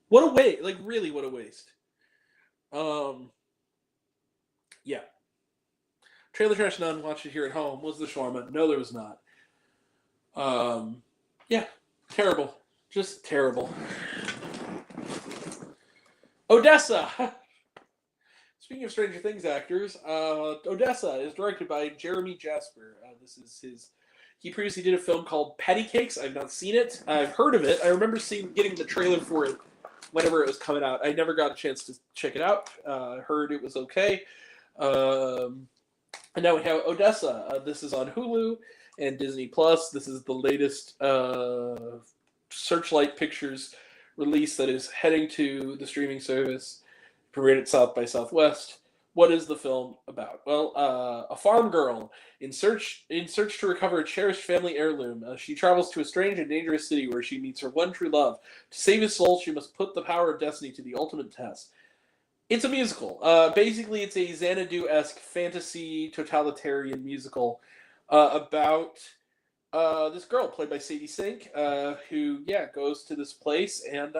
What a waste. Like, really, what a waste. Yeah. Trailer Trash None, watched it here at home. Was the shawarma? No, there was not. Yeah. Terrible. Just terrible. Odessa! Speaking of Stranger Things actors, Odessa is directed by Jeremy Jasper. This is he previously did a film called Patty Cakes. I've not seen it. I've heard of it. I remember getting the trailer for it whenever it was coming out. I never got a chance to check it out. Heard it was okay. And now we have Odessa. This is on Hulu and Disney Plus. This is the latest Searchlight Pictures release that is heading to the streaming service, premiered at South by Southwest. What is the film about? Well, a farm girl in search to recover a cherished family heirloom. She travels to a strange and dangerous city where she meets her one true love. To save his soul, she must put the power of destiny to the ultimate test. It's a musical. Basically, it's a Xanadu-esque fantasy totalitarian musical about this girl played by Sadie Sink, who goes to this place and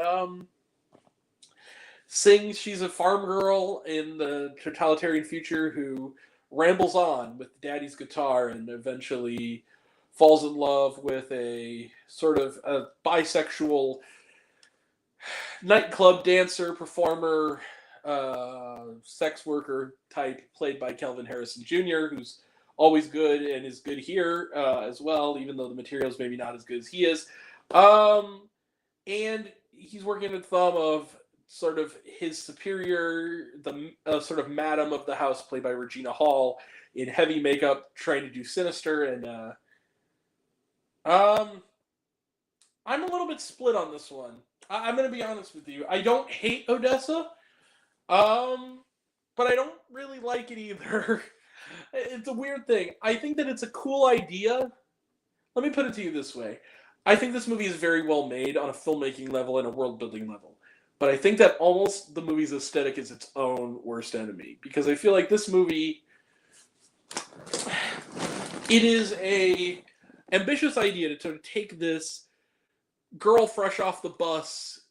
sings. She's a farm girl in the totalitarian future who rambles on with daddy's guitar and eventually falls in love with a sort of a bisexual nightclub dancer, performer, sex worker type played by Kelvin Harrison Jr., who's always good and is good here as well, even though the material's maybe not as good as he is. And he's working at the thumb of sort of his superior, the sort of madam of the house, played by Regina Hall, in heavy makeup, trying to do sinister. And I'm a little bit split on this one. I'm going to be honest with you. I don't hate Odessa, but I don't really like it either. It's a weird thing. I think that it's a cool idea. Let me put it to you this way. I think this movie is very well made on a filmmaking level and a world-building level. But I think that almost the movie's aesthetic is its own worst enemy. Because I feel like this movie, it is a ambitious idea to sort of take this girl fresh off the bus,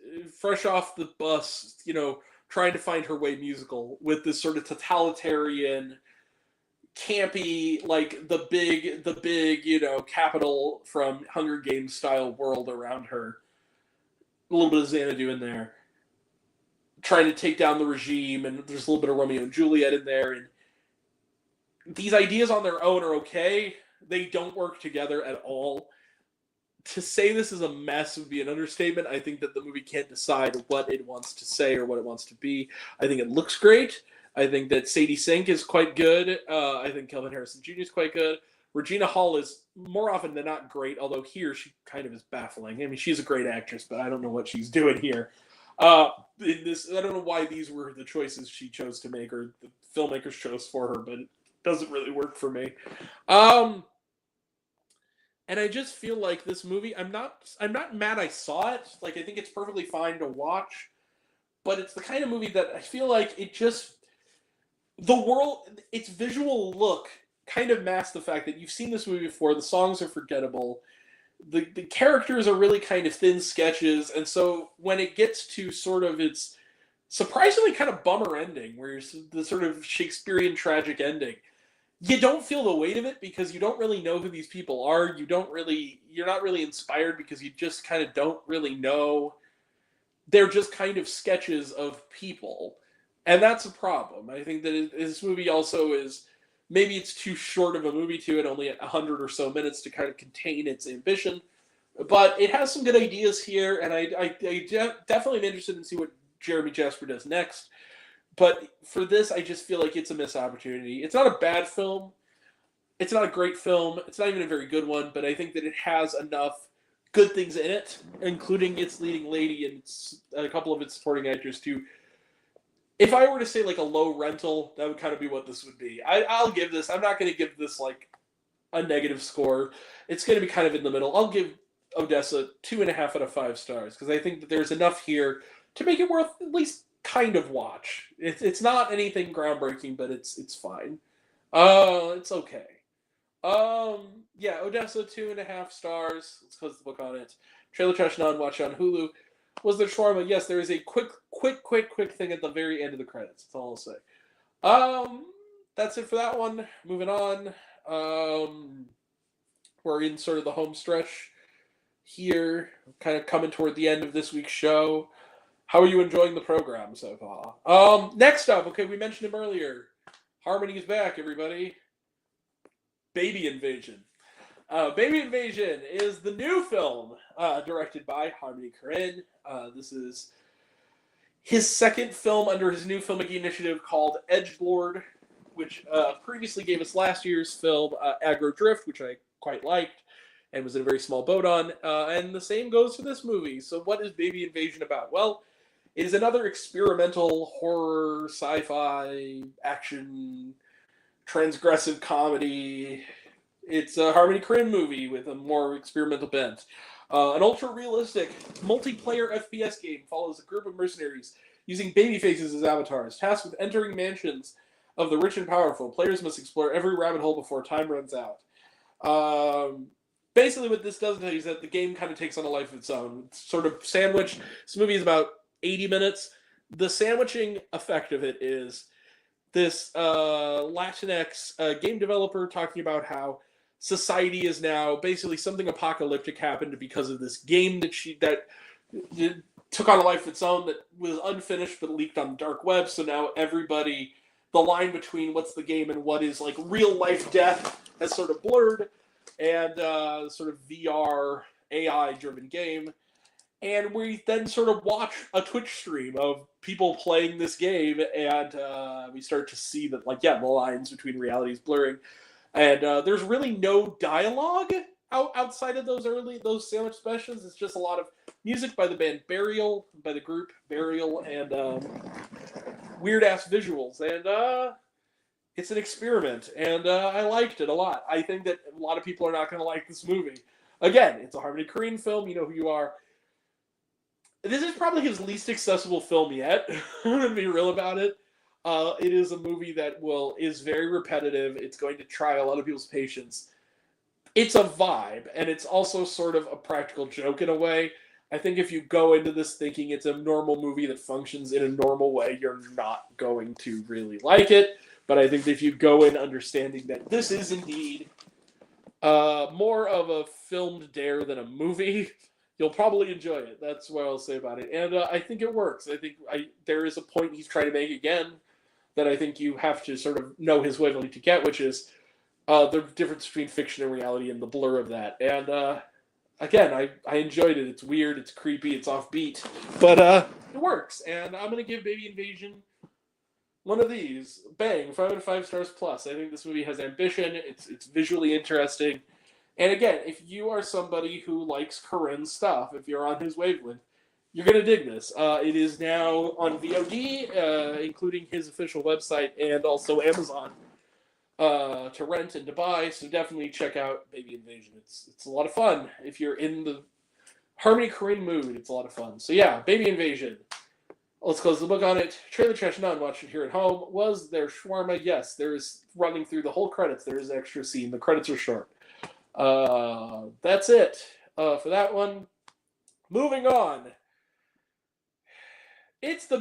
trying to find her way musical with this sort of totalitarian, campy, like the big, capital from Hunger Games style world around her. A little bit of Xanadu in there. Trying to take down the regime, and there's a little bit of Romeo and Juliet in there. And these ideas on their own are okay. They don't work together at all. To say this is a mess would be an understatement. I think that the movie can't decide what it wants to say or what it wants to be. I think it looks great. I think that Sadie Sink is quite good. I think Kelvin Harrison Jr. is quite good. Regina Hall is more often than not great, although here she kind of is baffling. I mean, she's a great actress, but I don't know what she's doing here. I don't know why these were the choices she chose to make, or the filmmakers chose for her, but it doesn't really work for me. And I just feel like this movie, I'm not mad I saw it. Like, I think it's perfectly fine to watch, but it's the kind of movie that I feel like its visual look kind of masks the fact that you've seen this movie before. The songs are forgettable. The characters are really kind of thin sketches, and so when it gets to sort of its surprisingly kind of bummer ending, where it's the sort of Shakespearean tragic ending, you don't feel the weight of it because you don't really know who these people are. You're not really inspired because you just kind of don't really know. They're just kind of sketches of people, and that's a problem. I think that this movie also is, maybe it's too short of a movie to it, only 100 or so minutes to kind of contain its ambition. But it has some good ideas here, and I definitely am interested in see what Jeremy Jasper does next. But for this, I just feel like it's a missed opportunity. It's not a bad film. It's not a great film. It's not even a very good one, but I think that it has enough good things in it, including its leading lady and a couple of its supporting actors, to, if I were to say like a low rental, that would kind of be what this would be. I'll give this, I'm not going to give this like a negative score. It's going to be kind of in the middle. I'll give Odessa 2.5 out of 5 stars, because I think that there's enough here to make it worth at least kind of watch. It's not anything groundbreaking, but it's fine. It's okay. Odessa 2.5 stars. Let's close the book on it. Trailer Trash Non-Watch on Hulu. Was there shawarma? Yes, there is a quick thing at the very end of the credits. That's all I'll say. That's it for that one. Moving on. We're in sort of the home stretch here, kind of coming toward the end of this week's show. How are you enjoying the program so far? Next up, okay, we mentioned him earlier. Harmony is back, everybody. Baby Invasion. Baby Invasion is the new film directed by Harmony Korine. This is his second film under his new filmmaking initiative called Edgelord, which previously gave us last year's film, Aggro Drift, which I quite liked. and was in a very small boat on. And the same goes for this movie. So what is Baby Invasion about? Well, it is another experimental horror, sci-fi, action, transgressive comedy. It's a Harmony Korine movie with a more experimental bent. An ultra-realistic multiplayer FPS game follows a group of mercenaries using baby faces as avatars. Tasked with entering mansions of the rich and powerful, players must explore every rabbit hole before time runs out. Basically, what this does is that the game kind of takes on a life of its own. It's sort of sandwiched. This movie is about 80 minutes. The sandwiching effect of it is this Latinx game developer talking about how society is now basically something apocalyptic happened because of this game that took on a life of its own that was unfinished but leaked on the dark web. So now everybody, the line between what's the game and what is like real life death has sort of blurred, and sort of VR AI driven game. And we then sort of watch a Twitch stream of people playing this game, and we start to see that, like, yeah, the lines between reality is blurring. And there's really no dialogue outside of those sandwich specials. It's just a lot of music by the band Burial, by the group Burial, and weird-ass visuals. And it's an experiment, and I liked it a lot. I think that a lot of people are not going to like this movie. Again, it's a Harmony Korine film. You know who you are. This is probably his least accessible film yet. I'm going to be real about it. It is a movie that is very repetitive. It's going to try a lot of people's patience. It's a vibe, and it's also sort of a practical joke in a way. I think if you go into this thinking it's a normal movie that functions in a normal way, you're not going to really like it. But I think that if you go in understanding that this is indeed more of a filmed dare than a movie, you'll probably enjoy it. That's what I'll say about it. And I think it works. I think there is a point he's trying to make again that I think you have to sort of know his wavelength to get, which is the difference between fiction and reality and the blur of that. And again, I enjoyed it. It's weird, it's creepy, it's offbeat, but it works. And I'm going to give Baby Invasion one of these. Bang, 5 out of 5 stars plus. I think this movie has ambition. It's visually interesting. And again, if you are somebody who likes Korine's stuff, if you're on his wavelength, you're going to dig this. It is now on VOD, including his official website and also Amazon to rent and to buy. So definitely check out Baby Invasion. It's a lot of fun. If you're in the Harmony Korine mood, it's a lot of fun. So yeah, Baby Invasion. Let's close the book on it. Trailer Trash None, watch it here at home. Was there shawarma? Yes, there is, running through the whole credits. There is an extra scene. The credits are short. That's it for that one. Moving on. It's the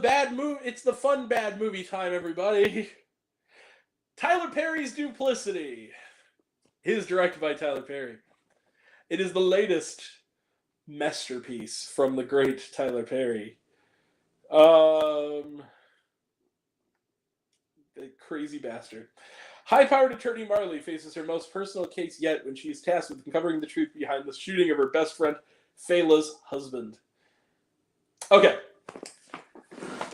fun bad movie time, everybody. Tyler Perry's Duplicity is directed by Tyler Perry. It is the latest masterpiece from the great Tyler Perry. The crazy bastard. High-powered attorney Marley faces her most personal case yet when she is tasked with uncovering the truth behind the shooting of her best friend, Fela's husband. Okay.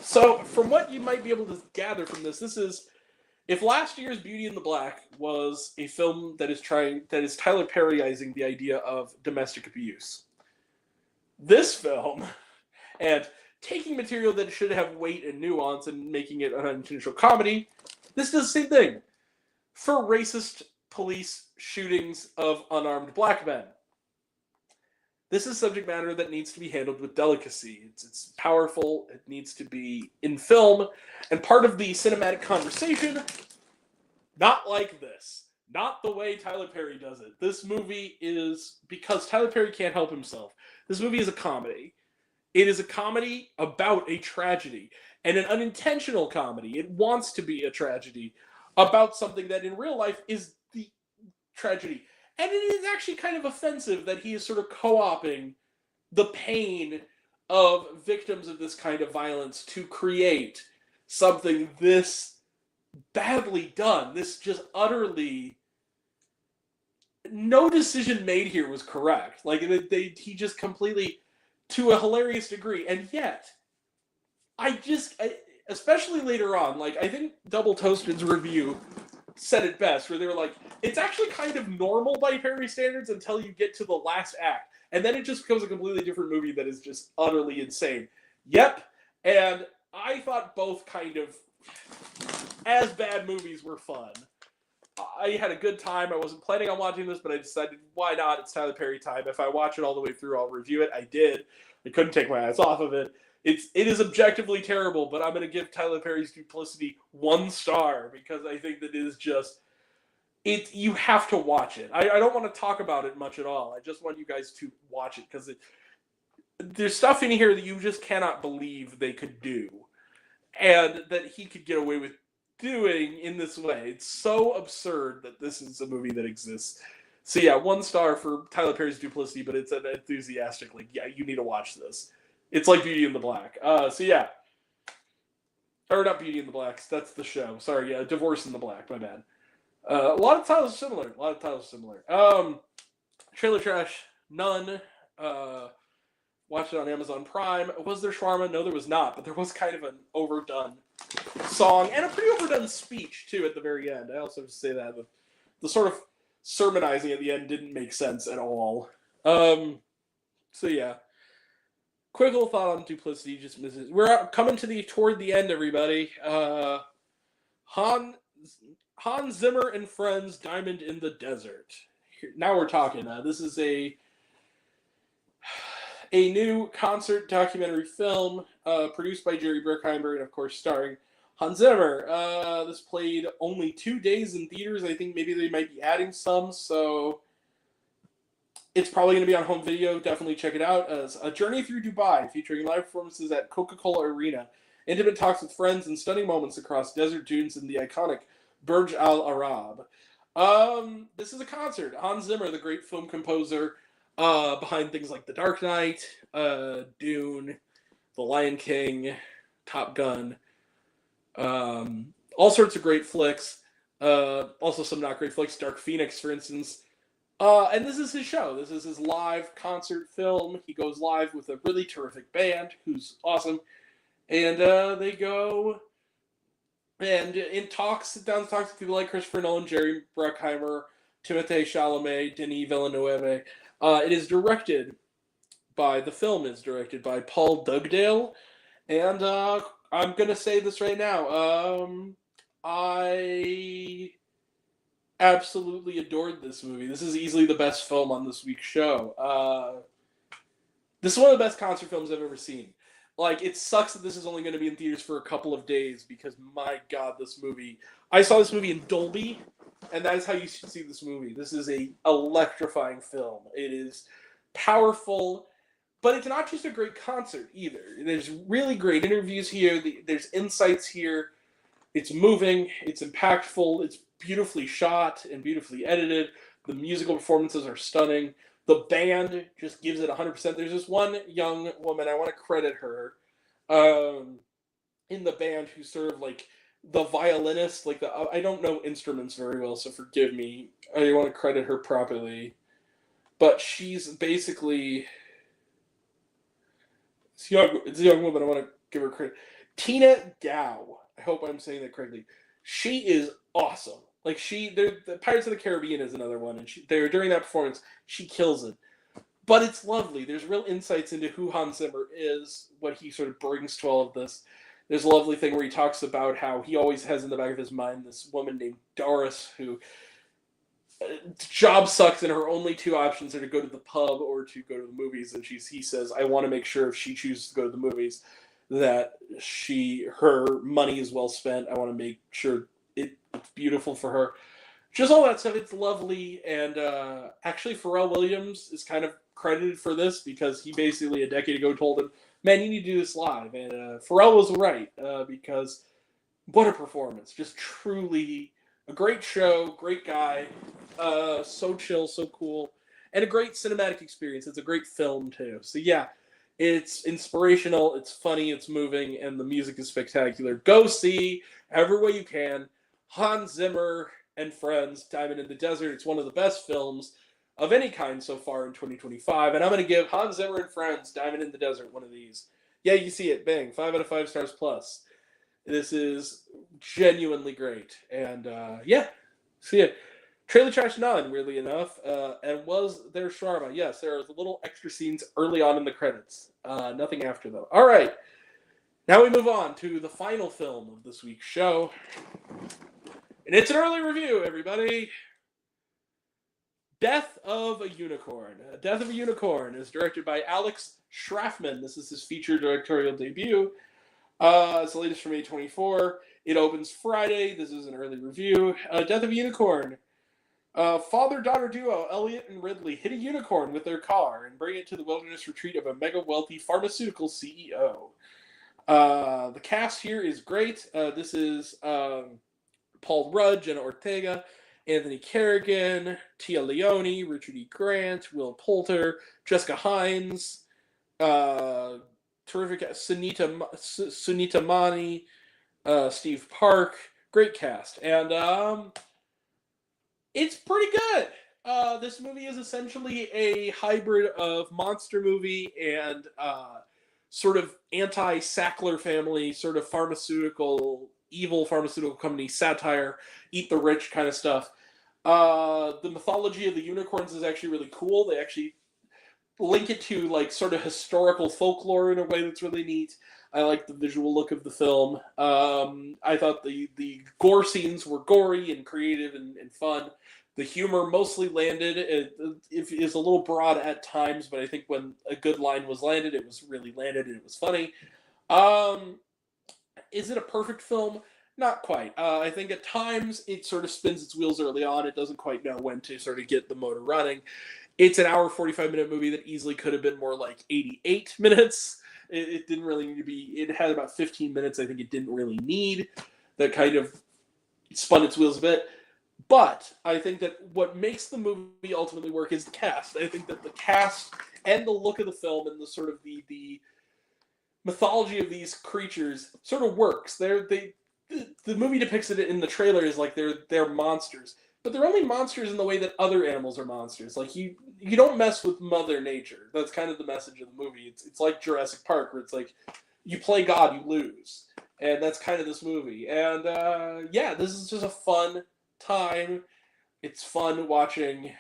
So, from what you might be able to gather from this is, if last year's Beauty and the Black was a film that is Tyler Perryizing the idea of domestic abuse, this film, and taking material that should have weight and nuance and making it an unintentional comedy, this does the same thing. For racist police shootings of unarmed black men. This is subject matter that needs to be handled with delicacy. It's powerful, it needs to be in film, and part of the cinematic conversation, not like this. Not the way Tyler Perry does it. This movie is, because Tyler Perry can't help himself, this movie is a comedy. It is a comedy about a tragedy, and an unintentional comedy. It wants to be a tragedy about something that in real life is the tragedy. And it is actually kind of offensive that he is sort of co-opting the pain of victims of this kind of violence to create something this badly done. This just utterly... No decision made here was correct. Like, he just completely, to a hilarious degree, and yet, especially later on, like, I think Double Toasted's review said it best, where they were like, it's actually kind of normal by Perry standards until you get to the last act. And then it just becomes a completely different movie that is just utterly insane. Yep. And I thought both kind of, as bad movies, were fun. I had a good time. I wasn't planning on watching this, but I decided, why not? It's Tyler Perry time. If I watch it all the way through, I'll review it. I did. I couldn't take my eyes off of it. It is objectively terrible, but I'm going to give Tyler Perry's Duplicity 1 star because I think that it is just... You have to watch it. I don't want to talk about it much at all. I just want you guys to watch it because there's stuff in here that you just cannot believe they could do and that he could get away with doing in this way. It's so absurd that this is a movie that exists. So yeah, 1 star for Tyler Perry's Duplicity, but it's an enthusiastic, like, yeah, you need to watch this. It's like Beauty and the Black. So yeah. Or not Beauty and the Black, that's the show. Sorry, yeah, Divorce in the Black, my bad. A lot of titles similar. Trailer trash, none. Watched it on Amazon Prime. Was there shawarma? No, there was not, but there was kind of an overdone song and a pretty overdone speech too at the very end. I also have to say that the sort of sermonizing at the end didn't make sense at all. So yeah, quick little thought on Duplicity. Just misses. We're coming toward the end, everybody. Hans Zimmer and Friends, Diamond in the Desert. Now we're talking. This is a new concert documentary film produced by Jerry Bruckheimer and, of course, starring Hans Zimmer. This played only 2 days in theaters. I think maybe they might be adding some, so it's probably going to be on home video. Definitely check it out. As A Journey Through Dubai, featuring live performances at Coca-Cola Arena, intimate talks with friends, and stunning moments across desert dunes in the iconic Burj Al Arab. This is a concert. Hans Zimmer, the great film composer, behind things like The Dark Knight, Dune, The Lion King, Top Gun, all sorts of great flicks. Also some not great flicks, Dark Phoenix, for instance. And this is his show. This is his live concert film. He goes live with a really terrific band who's awesome. And they go and sit down and talks to people like Christopher Nolan, Jerry Bruckheimer, Timothée Chalamet, Denis Villeneuve. The film is directed by Paul Dugdale, and I'm going to say this right now. I absolutely adored this movie. This is easily the best film on this week's show. This is one of the best concert films I've ever seen. Like, it sucks that this is only going to be in theaters for a couple of days because, my God, this movie... I saw this movie in Dolby, and that is how you should see this movie. This is a electrifying film. It is powerful, but it's not just a great concert either. There's really great interviews here. There's insights here. It's moving. It's impactful. It's beautifully shot and beautifully edited. The musical performances are stunning. The band just gives it 100%. There's this one young woman, I want to credit her, in the band who's sort of like the violinist. I don't know instruments very well, so forgive me. I want to credit her properly. But she's basically... It's a young woman, I want to give her credit. Tina Dow. I hope I'm saying that correctly. She is awesome. The Pirates of the Caribbean is another one, and during that performance, she kills it. But it's lovely. There's real insights into who Hans Zimmer is, what he sort of brings to all of this. There's a lovely thing where he talks about how he always has in the back of his mind this woman named Doris who job sucks and her only 2 options are to go to the pub or to go to the movies. And he says, I want to make sure if she chooses to go to the movies that her money is well spent. I want to make sure it's beautiful for her. Just all that stuff. It's lovely. And actually, Pharrell Williams is kind of credited for this because he basically a decade ago told him, man, you need to do this live. And Pharrell was right because what a performance. Just truly a great show, great guy, so chill, so cool, and a great cinematic experience. It's a great film, too. So yeah, it's inspirational, it's funny, it's moving, and the music is spectacular. Go see, every way you can, Hans Zimmer and Friends, Diamond in the Desert. It's one of the best films of any kind so far in 2025, and I'm going to give Hans Zimmer and Friends, Diamond in the Desert, one of these. Yeah, you see it, bang, 5 out of 5 stars plus. This is genuinely great, and yeah, So yeah, Trailer Trash 9, weirdly enough, and was there shawarma? Yes, there are little extra scenes early on in the credits. Nothing after, though. All right, now we move on to the final film of this week's show. And it's an early review, everybody. Death of a Unicorn. Death of a Unicorn is directed by Alex Schraffman. This is his feature directorial debut. It's the latest from A24. It opens Friday. This is an early review. Death of a Unicorn. Father-daughter duo Elliot and Ridley hit a unicorn with their car and bring it to the wilderness retreat of a mega-wealthy pharmaceutical CEO. The cast here is great. This is Paul Rudd, Jenna Ortega, Anthony Carrigan, Tia Leone, Richard E. Grant, Will Poulter, Jessica Hines, terrific Sunita Mani, Steve Park. Great cast. And it's pretty good. This movie is essentially a hybrid of monster movie and sort of anti-Sackler family, sort of evil pharmaceutical company satire, eat the rich kind of stuff. The mythology of the unicorns is actually really cool. They actually link it to like sort of historical folklore in a way that's really neat. I like the visual look of the film. I thought the gore scenes were gory and creative and fun. The humor mostly landed. It is a little broad at times, but I think when a good line was landed, it was really landed and it was funny. Is it a perfect film? Not quite. I think at times it sort of spins its wheels early on. It doesn't quite know when to sort of get the motor running. It's an hour, 45-minute movie that easily could have been more like 88 minutes. It didn't really need to be. It had about 15 minutes I think it didn't really need. That kind of spun its wheels a bit. But I think that what makes the movie ultimately work is the cast. I think that the cast and the look of the film and the sort of the mythology of these creatures sort of works. The movie depicts it in the trailer as like they're monsters, but they're only monsters in the way that other animals are monsters. Like you don't mess with Mother Nature. That's kind of the message of the movie. It's like Jurassic Park, where it's like you play God, you lose, and that's kind of this movie. And this is just a fun time. It's fun watching,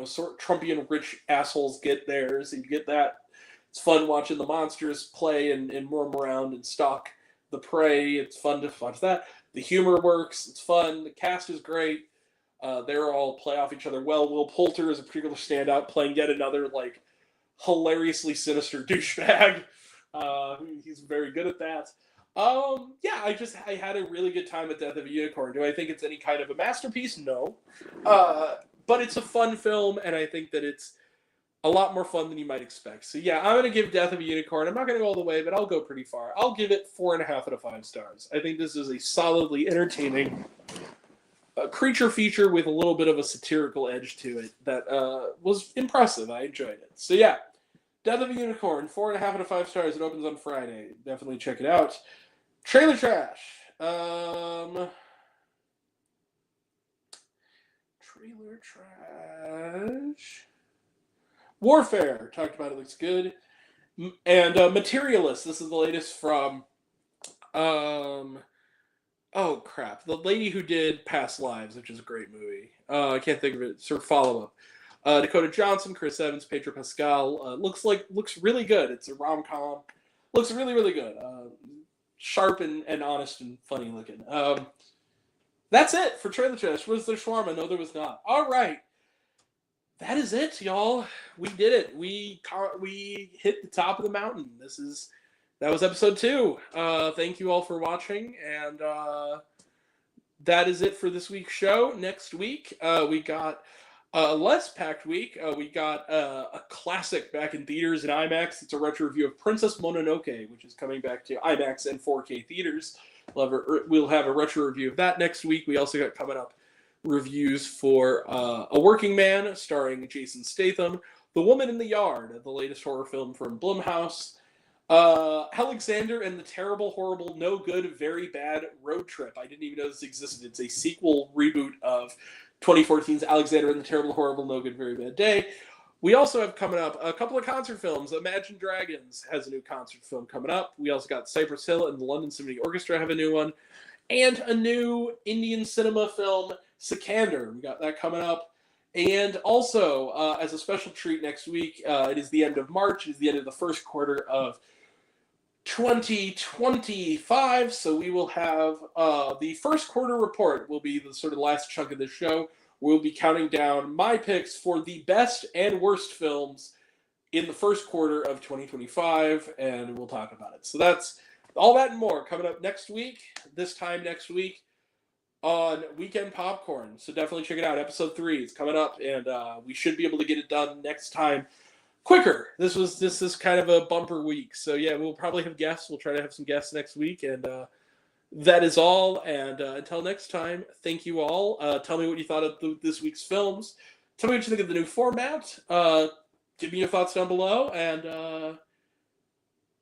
sort of Trumpian rich assholes get theirs. You get that. It's fun watching the monsters play and roam around and stalk the prey. It's fun to watch that. The humor works. It's fun. The cast is great. They're all play off each other well. Will Poulter is a particular standout, playing yet another like hilariously sinister douchebag. He's very good at that. I had a really good time at Death of a Unicorn. Do I think it's any kind of a masterpiece? No. But it's a fun film, and I think that it's a lot more fun than you might expect. So yeah, I'm going to give Death of a Unicorn. I'm not going to go all the way, but I'll go pretty far. I'll give it 4.5 out of 5 stars. I think this is a solidly entertaining creature feature with a little bit of a satirical edge to it that was impressive. I enjoyed it. So yeah, Death of a Unicorn, 4.5 out of 5 stars. It opens on Friday. Definitely check it out. Trailer Trash. Trailer Trash. Warfare. Talked about it. Looks good. And Materialist. This is the latest from... oh, crap. The lady who did Past Lives, which is a great movie. I can't think of it. Sort of follow-up. Dakota Johnson, Chris Evans, Pedro Pascal. Looks really good. It's a rom-com. Looks really, really good. Sharp and honest and funny looking. That's it for Trailer Trash. Was there shawarma? No, there was not. All right. That is it, y'all. We did it. We hit the top of the mountain. That was episode 2. Thank you all for watching, and that is it for this week's show. Next week, we got a less packed week. We got a classic back in theaters and IMAX. It's a retro review of Princess Mononoke, which is coming back to IMAX and 4K theaters. We'll have a retro review of that next week. We also got coming up reviews for A Working Man, starring Jason Statham, The Woman in the Yard, the latest horror film from Blumhouse, Alexander and the Terrible, Horrible, No Good, Very Bad Road Trip. I didn't even know this existed. It's a sequel reboot of 2014's Alexander and the Terrible, Horrible, No Good, Very Bad Day. We also have coming up a couple of concert films. Imagine Dragons has a new concert film coming up. We also got Cypress Hill and the London Symphony Orchestra have a new one. And a new Indian cinema film Sikander. We got that coming up. And also, as a special treat next week, it is the end of March. It is the end of the first quarter of 2025. So we will have the first quarter report will be the sort of last chunk of this show. We'll be counting down my picks for the best and worst films in the first quarter of 2025, and we'll talk about it. So that's all that and more coming up next week, this time next week on Weekend Popcorn. So definitely check it out. Episode 3 is coming up, and we should be able to get it done next time quicker. This is kind of a bumper week. So yeah, we'll probably have guests. We'll try to have some guests next week, and that is all. And until next time, thank you all. Tell me what you thought of this week's films. Tell me what you think of the new format. Give me your thoughts down below, and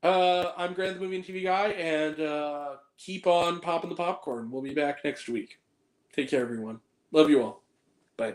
I'm Grant, the movie and TV guy, and keep on popping the popcorn. We'll be back next week. Take care, everyone. Love you all. Bye.